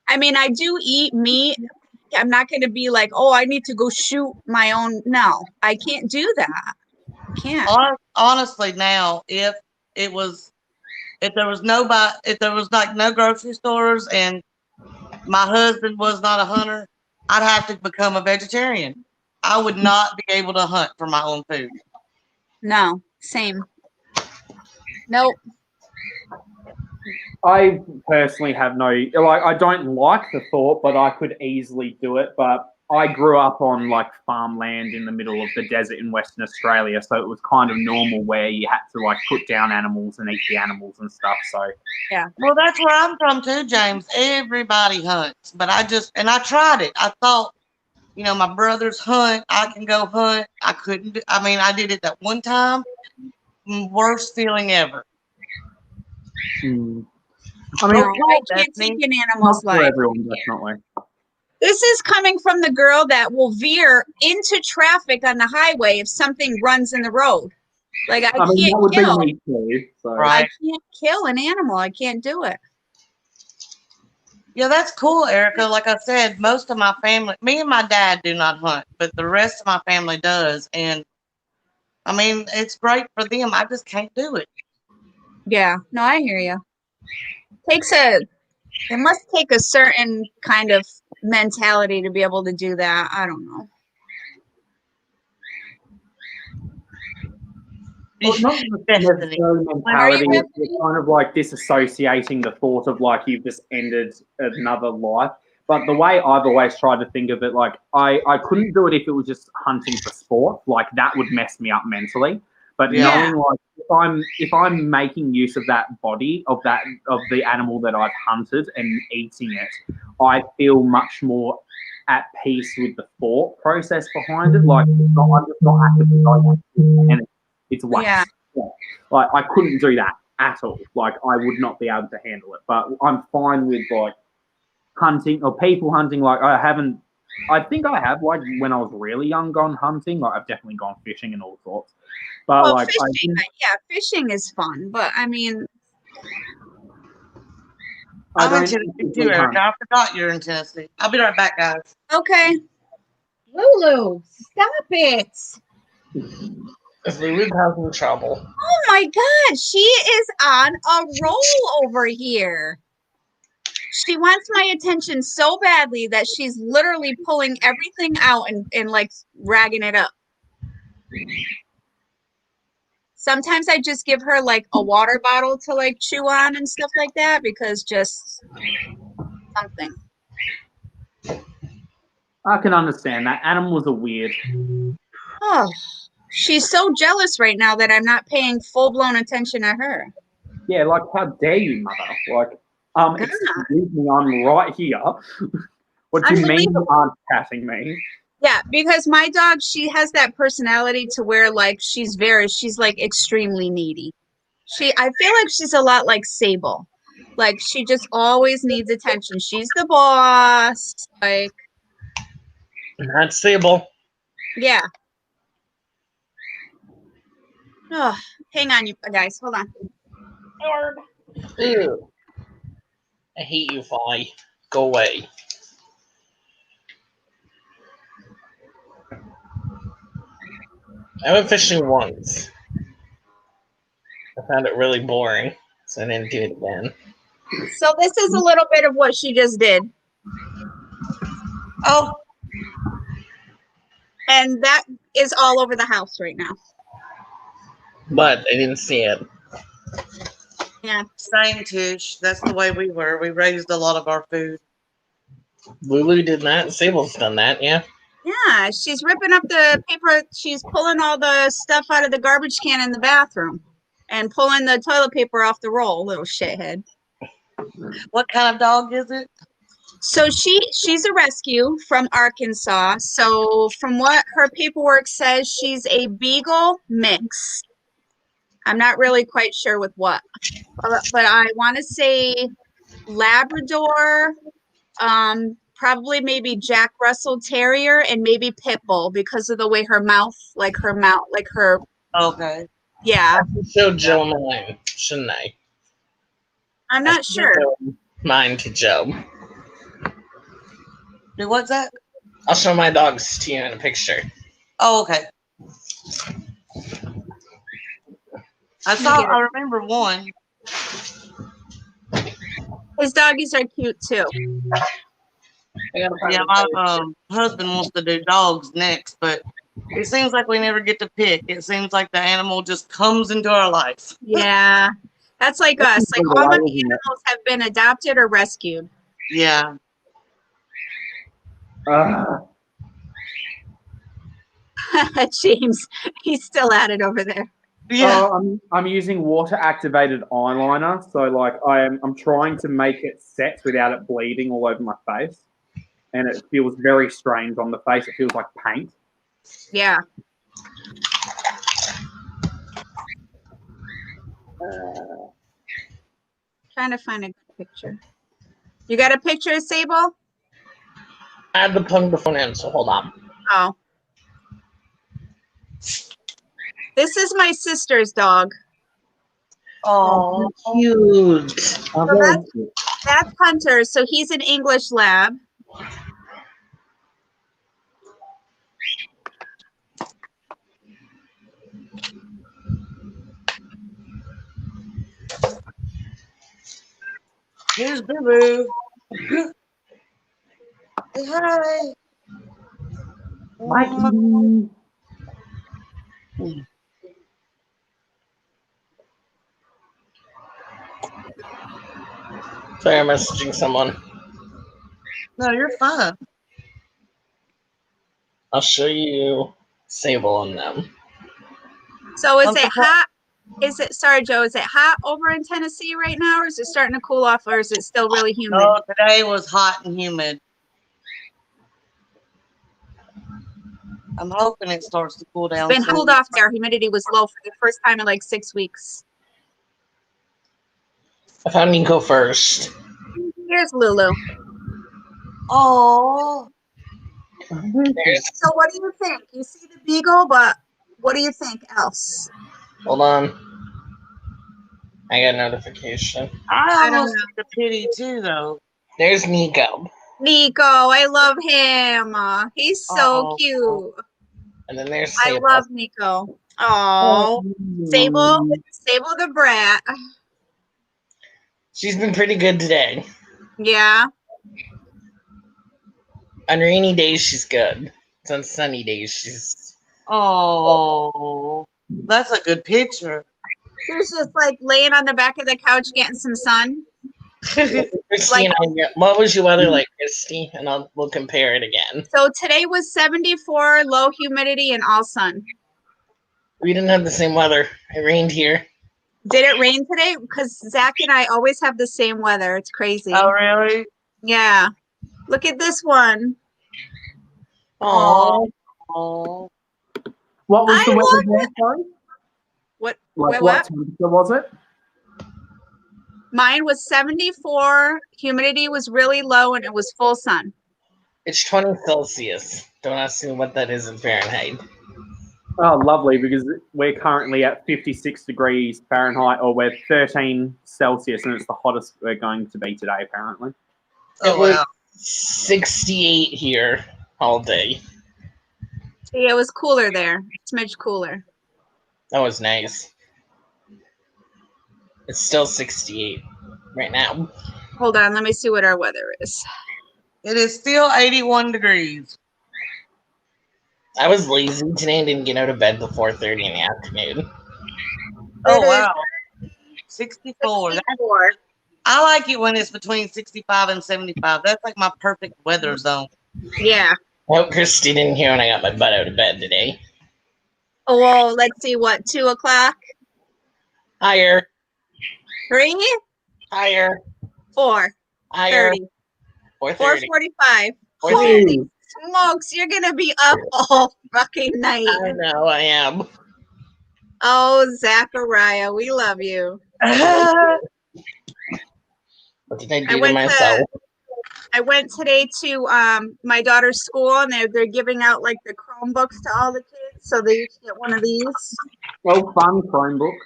I mean, I do eat meat. I'm not going to be like, oh, I need to go shoot my own. No, I can't do that. I can't. Honestly, now, if there was like no grocery stores and my husband was not a hunter, I'd have to become a vegetarian. I would not be able to hunt for my own food. No, same. Nope. I personally have I don't like the thought, but I could easily do it. But I grew up on like farmland in the middle of the desert in Western Australia, so it was kind of normal where you had to like put down animals and eat the animals and stuff. So yeah. Well, that's where I'm from too, James. Everybody hunts, but I tried it. I thought, you know, my brothers hunt. I can go hunt. I couldn't. I did it that one time. Worst feeling ever. I mean, I can't take an animal's life. Everyone, definitely. This is coming from the girl that will veer into traffic on the highway if something runs in the road. Like I can't kill. Me too, so. I can't kill an animal. I can't do it. Yeah, that's cool, Erica. Like I said, most of my family, me and my dad do not hunt, but the rest of my family does. And I mean, it's great for them. I just can't do it. Yeah, no, I hear you. It must take a certain kind of mentality to be able to do that. I don't know. Well, not necessarily mentality. It's kind of like disassociating the thought of like you've just ended another life. But the way I've always tried to think of it, like I couldn't do it if it was just hunting for sport. Like that would mess me up mentally. But Yeah. knowing like if I'm making use of that body of the animal that I've hunted and eating it, I feel much more at peace with the thought process behind it. Like I'm just not actively going and it's waste. Yeah. Like I couldn't do that at all. Like I would not be able to handle it. But I'm fine with like hunting or people hunting. Like I think I have like when I was really young gone hunting. Like I've definitely gone fishing and all sorts. But Well, like fishing, fishing is fun. But I mean, I'm in Tennessee too, Erica. I forgot you're in Tennessee. I'll be right back, guys. okay. Lulu, stop it. If Lulu's having trouble. Oh my God, she is on a roll over here. She wants my attention so badly that she's literally pulling everything out and like ragging it up. Sometimes I just give her like a water bottle to like chew on and stuff like that because just something. I can understand that. Animals are weird. Oh, she's so jealous right now that I'm not paying full-blown attention to her. Yeah, like how dare you, mother? Like, excuse me, I'm right here. What do you mean you aren't patting me? Yeah, because my dog, she has that personality to where like she's like extremely needy. I feel like she's a lot like Sable. Like she just always needs attention. She's the boss. Like Not Sable. yeah. Oh, hang on, you guys. Hold on. Ew. I hate you, Fly. Go away. I went fishing once. I found it really boring, so I didn't do it again. So this is a little bit of what she just did. Oh. And that is all over the house right now. But I didn't see it. Yeah. Same, Tish. That's the way we were. We raised a lot of our food. Lulu did that. Sable's done that, yeah. Yeah, she's ripping up the paper. She's pulling all the stuff out of the garbage can in the bathroom and pulling the toilet paper off the roll, little shithead. What kind of dog is it? So she's a rescue from Arkansas. So from what her paperwork says, she's a beagle mix. I'm not really quite sure with what, but I want to say Labrador, probably maybe Jack Russell Terrier, and maybe Pit Bull because of the way her mouth. Okay. Yeah. I should show Joe mine, shouldn't I? I'm not sure. Mine to Joe. Do what's that? I'll show my dogs to you in a picture. Oh, okay. I remember one. His doggies are cute too. Yeah, my husband wants to do dogs next, but it seems like we never get to pick. It seems like the animal just comes into our life. Yeah, that's like us. Like all of the animals have been adopted or rescued. Yeah. James, he's still at it over there. Yeah. I'm using water activated eyeliner, so like I'm trying to make it set without it bleeding all over my face, and it feels very strange on the face. It feels like paint. Yeah. Trying to find a good picture. You got a picture of Sable? I had to plug the phone in, so hold on. Oh. This is my sister's dog. Oh, cute. So That's Hunter. So he's an English lab. Here's Boo Boo. Say hi. Mikey. Sorry, I'm messaging someone. No, you're fine. I'll show you Sable on them. So is I'm it surprised- hot? Is it, sorry, Joe, is it hot over in Tennessee right now, or is it starting to cool off, or is it still really humid? No, today was hot and humid. I'm hoping it starts to cool down. Been soon. cooled off there. Humidity was low for the first time in like 6 weeks. I found Nico first. Here's Lulu. Oh, There's, So what do you think? You see the beagle, but what do you think else? hold on. I got a notification. I don't almost know. took the pity too, though. There's Nico. Nico, I love him. He's so Oh. cute. And then there's I Sable. love Nico. Oh, Sable the brat. She's been pretty good today. Yeah. On rainy days, she's good. It's on sunny days, she's... Oh, that's a good picture. She's just like laying on the back of the couch getting some sun. Christy Like- and I, what was your weather like, Christy? And we'll compare it again. So today was 74, low humidity and all sun. We didn't have the same weather. It rained here. Did it rain today? Because Zach and I always have the same weather. It's crazy. Oh, really? Yeah. Look at this one. Oh, Oh, What was I the love weather there, sorry? What? Like, what? what temperature was it? Mine was 74. Humidity was really low and it was full sun. it's 20 Celsius. Don't ask me what that is in Fahrenheit. Oh, lovely, because we're currently at 56 degrees Fahrenheit, or we're 13 Celsius, and it's the hottest we're going to be today, apparently. oh It was wow. 68 here all day. Yeah, it was cooler there. Smidge cooler. That was nice. It's still 68 right now. Hold on, let me see what our weather is. It is still 81 degrees. I was lazy today and didn't get out of bed till 4:30 in the afternoon. Oh It is wow. 64. 64. I like it when it's between 65 and 75. That's like my perfect weather zone. Yeah. I hope Christy didn't hear when I got my butt out of bed today. Oh, well, let's see what, 2 o'clock, Higher, 3, higher, 4, higher. 30, 4:30. 4:45. 4:30. Holy smokes, you're gonna be up all fucking night. I know I am. Oh, Zachariah, we love you. What did I I do to went myself? I went today to my daughter's school, and they're giving out like the Chromebooks to all the kids, so they each get one of these. Well, fun Chromebook.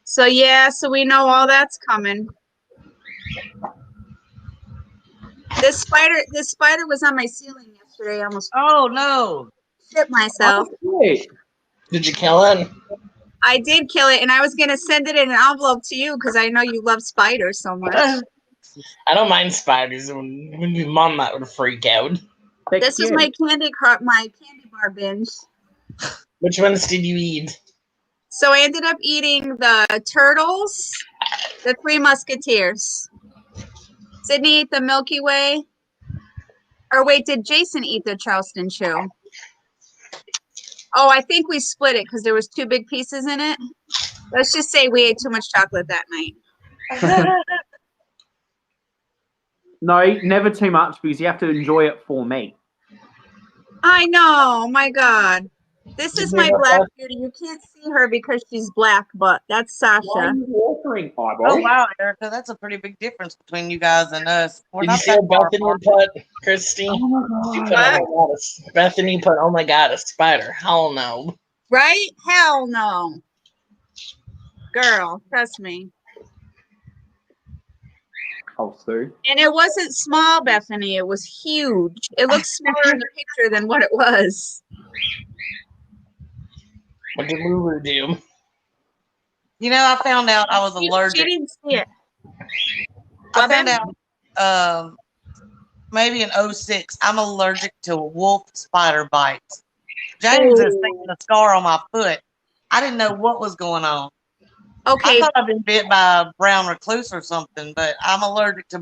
So yeah, so we know all that's coming. This spider was on my ceiling yesterday. I almost Oh no. shit myself. Wait, Did you kill it? I did kill it, and I was gonna send it in an envelope to you because I know you love spiders so much. I don't mind spiders. When your mom that would freak out. This is my candy bar binge. Which ones did you eat? So I ended up eating the turtles, the Three Musketeers. Sydney ate the Milky Way. Or wait, did Jason eat the Charleston Chew? Oh, I think we split it because there was 2 big pieces in it. Let's just say we ate too much chocolate that night. No, never too much, because you have to enjoy it for me. I know, my God. This is my black beauty. You can't see her because she's black, but that's Why are Sasha. you watering, eyeball? Oh wow, Erica, that's a pretty big difference between you guys and us. We're Did you not see that what far Bethany apart. put, Christy? Oh my She God. put, oh my God, Bethany put, oh my God, a spider. Hell no. Right? Hell no. Girl, trust me. Oh, Sue. And it wasn't small, Bethany. It was huge. It looked smaller in the picture than what it was. What did Lulu do? You know, I found out I was She allergic. didn't see it. I Well, found then- out maybe in 06, I'm allergic to wolf spider bites. James is seeing a scar on my foot. I didn't know what was going on. I Okay, thought I'd been bit by a brown recluse or something, but I'm allergic to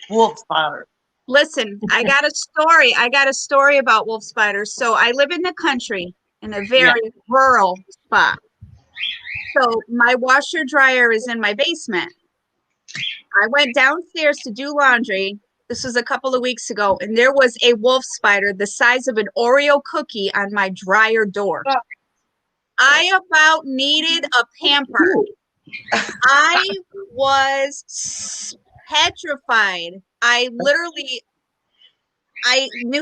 wolf spiders. listen, I got a story. I got a story about wolf spiders. So I live in the country in a very rural spot. So my washer dryer is in my basement. I went downstairs to do laundry. This was a couple of weeks ago, and there was a wolf spider the size of an Oreo cookie on my dryer door. I about needed a pamper. I was petrified. I knew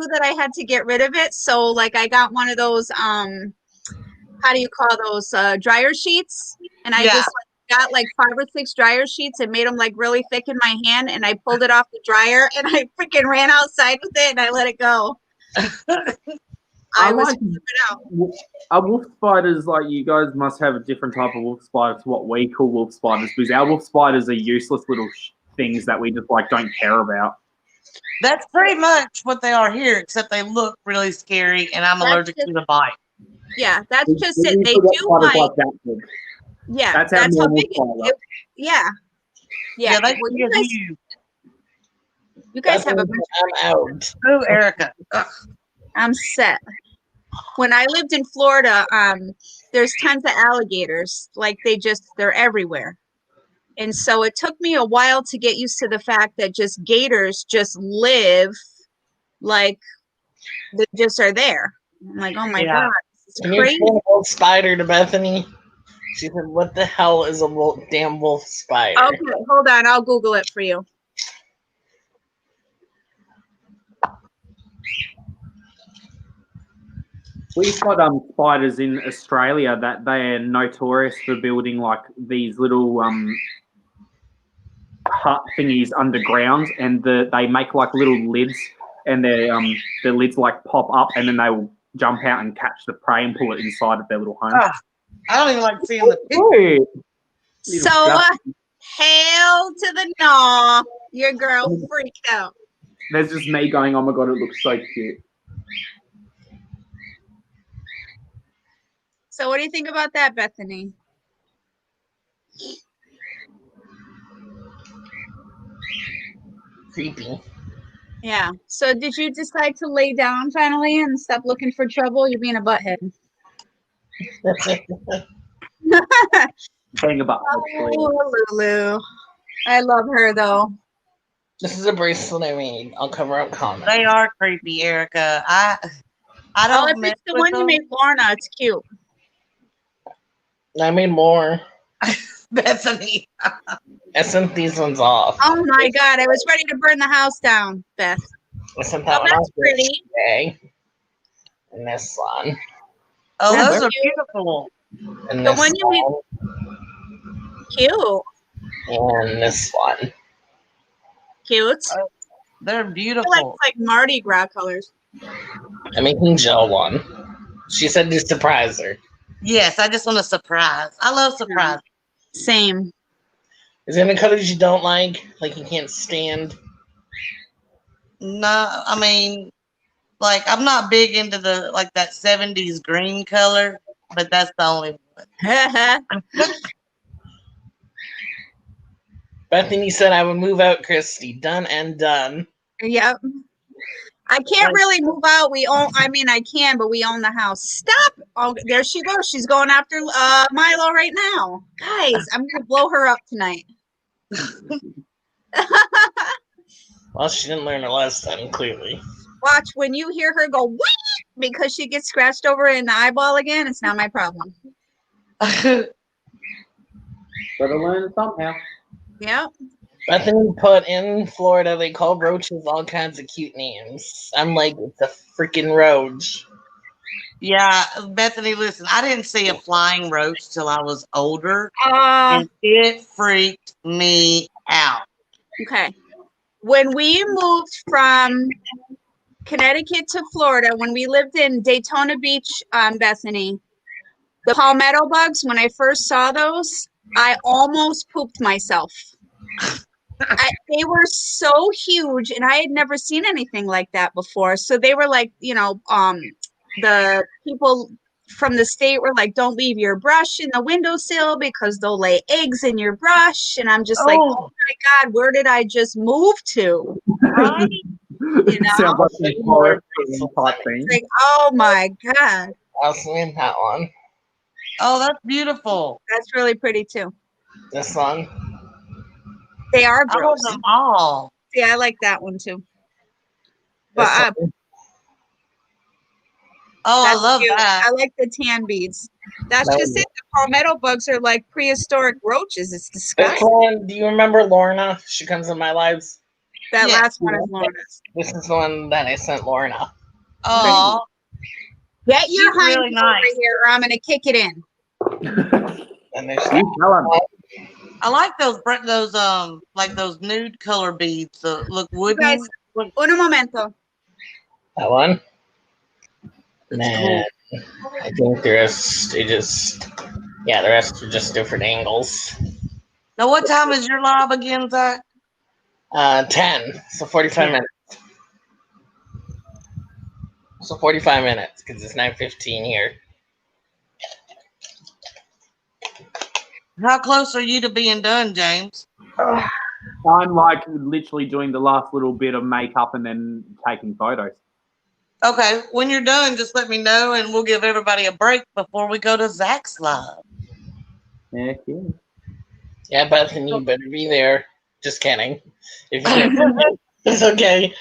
that I had to get rid of it. So like I got one of those, how do you call those, dryer sheets? And I just got like 5 or 6 dryer sheets and made them like really thick in my hand. And I pulled it off the dryer and I freaking ran outside with it and I let it go. I was like flipping out. wolf spiders, like you guys must have a different type of wolf spider to what we call wolf spiders, because our wolf spiders are useless little things that we just like don't care about. That's pretty much what they are here, except they look really scary, and I'm allergic to the bite. Yeah, that's just it. We They forgot do spiders like, like that big. yeah, That's that's our how normal big spider. yeah. Yeah, they well, can you get guys, huge. you guys have a I'm out. Oh, Erica. Ugh. I'm set. When I lived in Florida, there's tons of alligators. Like they're everywhere. And so it took me a while to get used to the fact that just gators just live like they just are there. I'm like, oh my Yeah. God, it's Can you crazy. explain a wolf spider to Bethany? She said, "What the hell is a damn wolf spider?" Okay, hold on. I'll Google it for you. We've got spiders in Australia that they are notorious for building like these little hut thingies underground, and they make like little lids, and the lids like pop up, and then they will jump out and catch the prey and pull it inside of their little home. I don't even like seeing the picture. So, hail to the gnaw. Your girl freaked out. There's just me going, oh my God, it looks so cute. So what do you think about that, Bethany? Creepy. Yeah. So did you decide to lay down finally and stop looking for trouble? You're being a butthead. Being a butt. Oh, Lulu. I love her though. This is a bracelet I made. I'll cover up comments. They are creepy, Erica. I Oh, don't if mess it's the with one you them. made Lorna, it's cute. I made more. Bethany. I sent these ones off. Oh my God, I was ready to burn the house down, Beth. I sent that Oh, one that's off pretty. today. And this one. Oh, That's those are cute. beautiful. And The this one you made- one. Cute. And this one. Cute. They're I like, beautiful. like Mardi Gras colors. I'm making Jill one. She said to surprise her. Yes, I just want a surprise. I love surprises. Same. Is there any colors you don't like you can't stand? No, I mean, like I'm not big into the like that 70s green color, but that's the only one. Bethany said I would move out, Christy. Done and done. Yep. I can't really move out. I can, but we own the house. Stop. Oh, there she goes. She's going after Milo right now. Guys, I'm going to blow her up tonight. Well, she didn't learn her last time, clearly. Watch, when you hear her go, wait, because she gets scratched over in the eyeball again, it's not my problem. Gotta learn somehow. Yep. Bethany put in Florida, they call roaches all kinds of cute names. I'm like, it's a freaking roach. Yeah, Bethany, listen, I didn't see a flying roach till I was older, Uh, and it freaked me out. Okay. When we moved from Connecticut to Florida, when we lived in Daytona Beach, Bethany, the palmetto bugs, when I first saw those, I almost pooped myself. They were so huge, and I had never seen anything like that before. So they were like, the people from the state were like, don't leave your brush in the windowsill because they'll lay eggs in your brush. And I'm just like, oh my God, where did I just move to? Right? You know? Sounds like some horror film type thing. It's like, oh my God. I'll swim that one. Oh, that's beautiful. That's really pretty too. This one. They are I love gross. them all. Yeah, I like that one too. But This one. Oh, I that's love cute. that. I like the tan beads. That's That just one. it. The palmetto bugs are like prehistoric roaches. It's This disgusting. one, do you remember Lorna? She comes in my lives. That Yeah. last one is Lorna's. This is the one that I sent Lorna. Oh, Get your She's hind really feet over nice. here, or I'm gonna kick it in. And there's You tell 'em. I like those like those nude color beads that look wooden. guys- Un momento. that one. It's Nah. cool. I think the rest the rest are just different angles. Now, what time is your live again, Zach? 10. So 45 minutes. So 45 minutes because it's 9:15 here. How close are you to being done, James? I'm like literally doing the last little bit of makeup and then taking photos. Okay, when you're done, just let me know, and we'll give everybody a break before we go to Zach's live. Heck yeah. Yeah, Bethany, you better be there. Just kidding. If you can't, it's okay.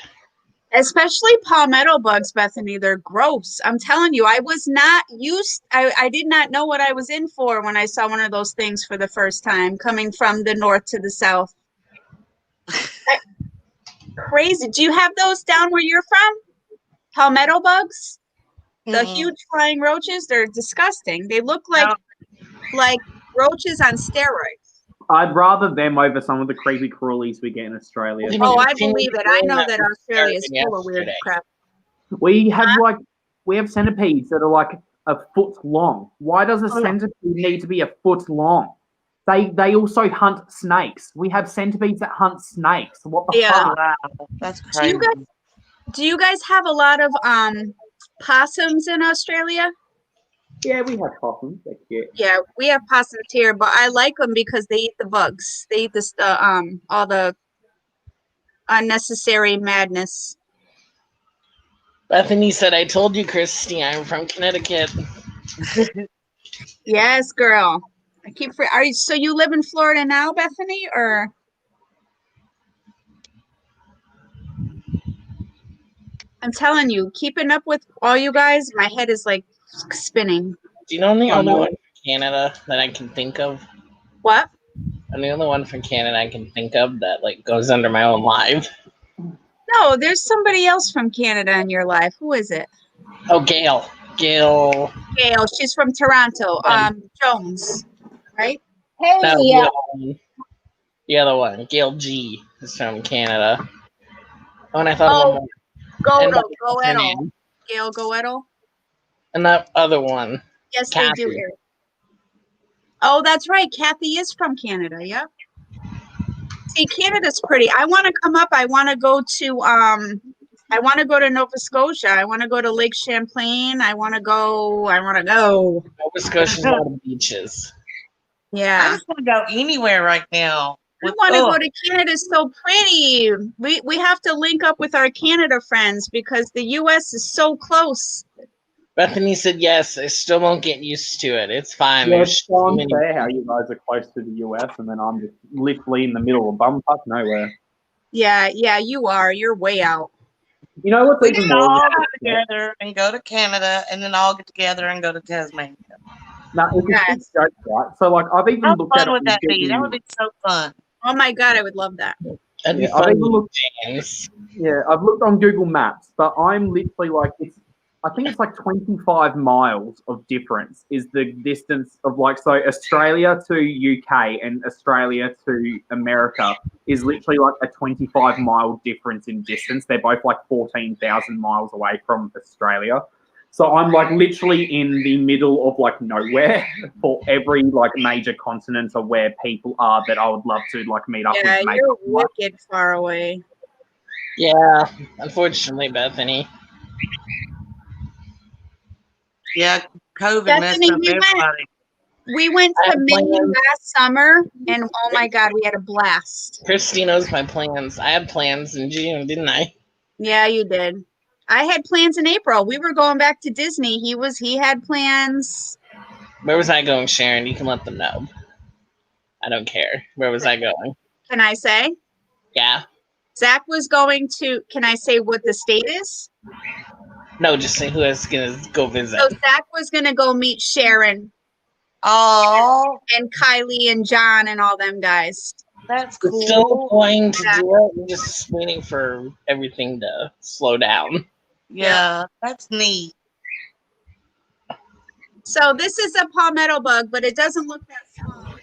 Especially palmetto bugs, Bethany. They're gross. I'm telling you, I was not used. I did not know what I was in for when I saw one of those things for the first time, coming from the north to the south. Crazy. Do you have those down where you're from? Palmetto bugs? The Mhm. huge flying roaches? They're disgusting. They look like roaches on steroids. I'd rather them over some of the creepy cruelties we get in Australia. Oh, I believe it. I know that Australia is full of weird Yesterday. crap. We have centipedes that are like a foot long. Why does a centipede need to be a foot long? They also hunt snakes. We have centipedes that hunt snakes. What the Yeah. fuck? Wow, that's Do crazy. you guys have a lot of possums in Australia? Yeah, we have possums. They're cute. Yeah, we have possums here, but I like them because they eat the bugs. They eat all the unnecessary madness. Bethany said, I told you, Christy, I'm from Connecticut. Yes, girl. So you live in Florida now, Bethany, or? I'm telling you, keeping up with all you guys, my head is like spinning. Do you know the Oh, only no. one from Canada that I can think of? What? I'm the only one from Canada I can think of that like goes under my own live. No, there's somebody else from Canada in your life. Who is it? Oh, Gail. Gail. Gail. She's from Toronto. Jones, right? Hey, No, yeah. the other one. The other one. Gail G is from Canada. Oh, and I thought of one more. And Goettel. what's her Goettel. name? Gail Goettel. And that other one. Yes, Kathy. they do. Eric. Oh, that's right. Kathy is from Canada. Yep. See, Canada's pretty. I want to come up. I want to go to Nova Scotia. I want to go to Lake Champlain. I want to go. Nova Scotia's a lot of beaches. I Yeah. just want to go anywhere right now. I want to go to Canada. It's so pretty. We have to link up with our Canada friends because the U.S. is so close. Bethany said yes. I still won't get used to it. It's fine. Yeah, There's it's too many- unfair how you guys are close to the US and then I'm just literally in the middle of bumfuck nowhere. Yeah, you are. You're way out. You know what's We even can more? all get together and go to Canada, and then all get together and go to Tasmania. No, it's Yes. a big joke, right? So like I've even How looked at fun it. would that on be? That Google- would be so fun. Oh my God, I would love that. That'd be Yeah, I've fun, even looked. James. Yeah, I've looked on Google Maps, but I'm literally like I think it's like 25 miles of difference is the distance of like, so Australia to UK and Australia to America is literally like a 25-mile difference in distance. They're both like 14,000 miles away from Australia. So I'm like literally in the middle of like nowhere for every like major continent of where people are that I would love to like meet up Yeah, with. you're wicked far away. Yeah, unfortunately, Bethany. Yeah, COVID messed Bethany, up everybody. we went I to have Maine plans. last summer, and oh my God, we had a blast. Christy knows my plans. I had plans in June, didn't I? Yeah, you did. I had plans in April. We were going back to Disney. He had plans. Where was I going, Sharon? You can let them know. I don't care. Where was I going? Can I say? Yeah. Zach was going to, can I say what the state is? No, just say who is going to go visit. So Zach was going to go meet Sharon Oh, and Kylie and John and all them guys. that's We're still cool. going to Yeah. do it. We're just waiting for everything to slow down. Yeah, that's neat. So this is a palmetto bug, but it doesn't look that small.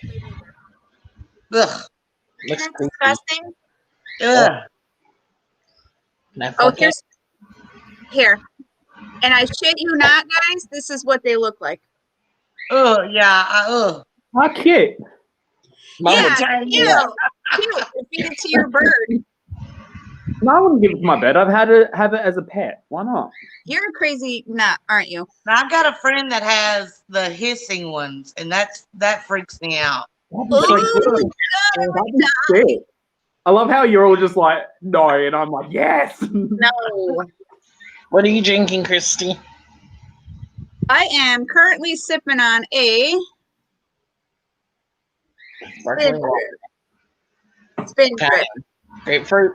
Ugh. Looks Isn't that creepy. disgusting? Ugh. Can I Oh, flick it? here. And I shit you not, guys, this is what they look like. Ugh. Yeah. Ugh. How cute. Mom Yeah, would tell cute. you that. Cute. Feed it to your bird. No, I wouldn't give it to my bed. I'd have it as a pet. Why not? You're a crazy nut, aren't you? Now, I've got a friend that has the hissing ones, and that freaks me out. That'd be so Ooh, good. That'd be sick. I love how you're all just like, no, and I'm like, yes. no. What are you drinking, Christy? I am currently sipping on a Sparkling water. spin Okay. drip, Grapefruit.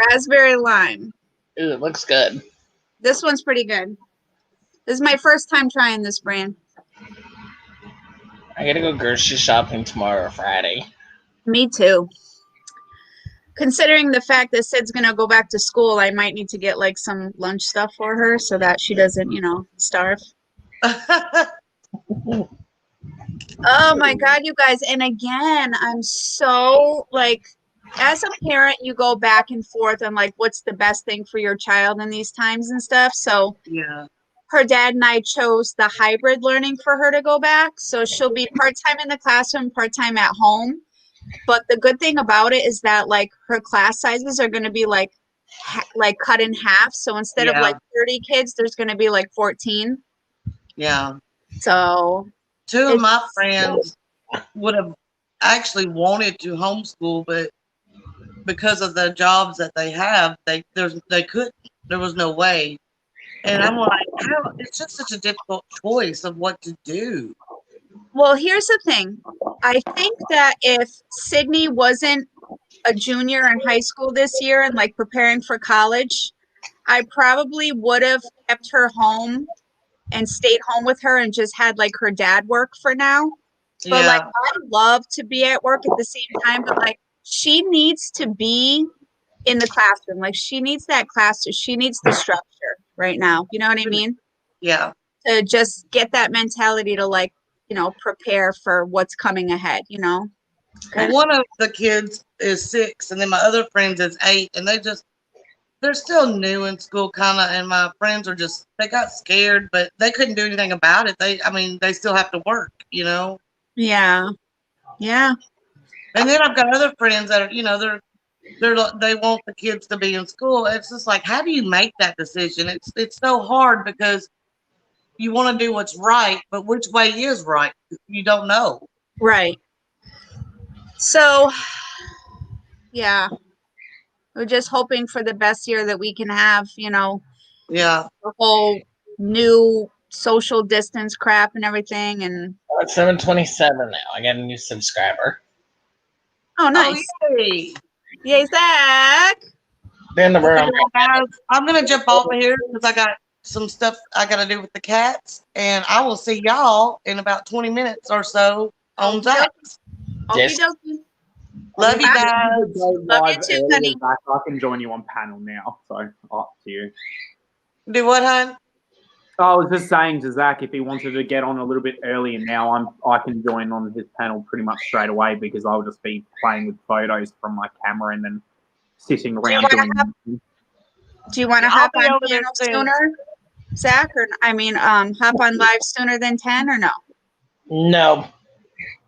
raspberry lime. Ooh, it looks good. This one's pretty good. This is my first time trying this brand. I gotta go grocery shopping tomorrow or Friday. Me too. Considering the fact that Sid's gonna go back to school, I might need to get like some lunch stuff for her so that she doesn't, starve. Oh my God, you guys. And again, I'm so like, as a parent, you go back and forth on like, what's the best thing for your child in these times and stuff. So Yeah. her dad and I chose the hybrid learning for her to go back. So she'll be part-time in the classroom, part-time at home. But the good thing about it is that like her class sizes are going to be like cut in half. So instead of Yeah. like 30 kids, there's going to be like 14. Yeah. So Two of my friends would have actually wanted to homeschool, but because of the jobs that they have, they couldn't. There was no way. And I'm like, how? It's just such a difficult choice of what to do. well, here's the thing. I think that if Sydney wasn't a junior in high school this year and like preparing for college, I probably would have kept her home and stayed home with her and just had like her dad work for now. But Yeah. like I love to be at work at the same time, but like she needs to be in the classroom. Like she needs that classroom. She needs the structure right now. You know what I mean? Yeah. To just get that mentality to like, prepare for what's coming ahead, Well, one of the kids is 6, and then my other friends is 8, and they're still new in school, kind of. And my friends are they got scared, but they couldn't do anything about it. They still have to work, Yeah. Yeah. And then I've got other friends that are, they want the kids to be in school. It's just like, how do you make that decision? It's so hard because you want to do what's right, but which way is right? You don't know. Right. So, yeah. We're just hoping for the best year that we can have, Yeah. the whole new social distance crap and everything. And Oh, it's 7:27 now. I got a new subscriber. oh, nice. Oh, yay. Yay, Zach. They're in the room. Okay, guys, I'm gonna jump off of here because I got some stuff I gotta do with the cats, and I will see y'all in about 20 minutes or so on Zach's. Yes. Okie dokie. Love you guys. Love you too, honey. I can join you on panel now, so up to you. Do what, hon? I was just saying to Zach if he wanted to get on a little bit early, and now I can join on his panel pretty much straight away because I'll just be playing with photos from my camera and then sitting around doing. Do you want to I'll hop be on over there panel soon. sooner, Zach? Or hop on live sooner than 10 or no? No.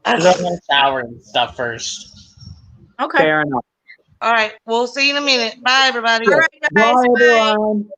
I'm going to shower and stuff first. Okay. Fair enough. All right. We'll see you in a minute. Bye, everybody. All right, guys. Bye, Bye. everyone.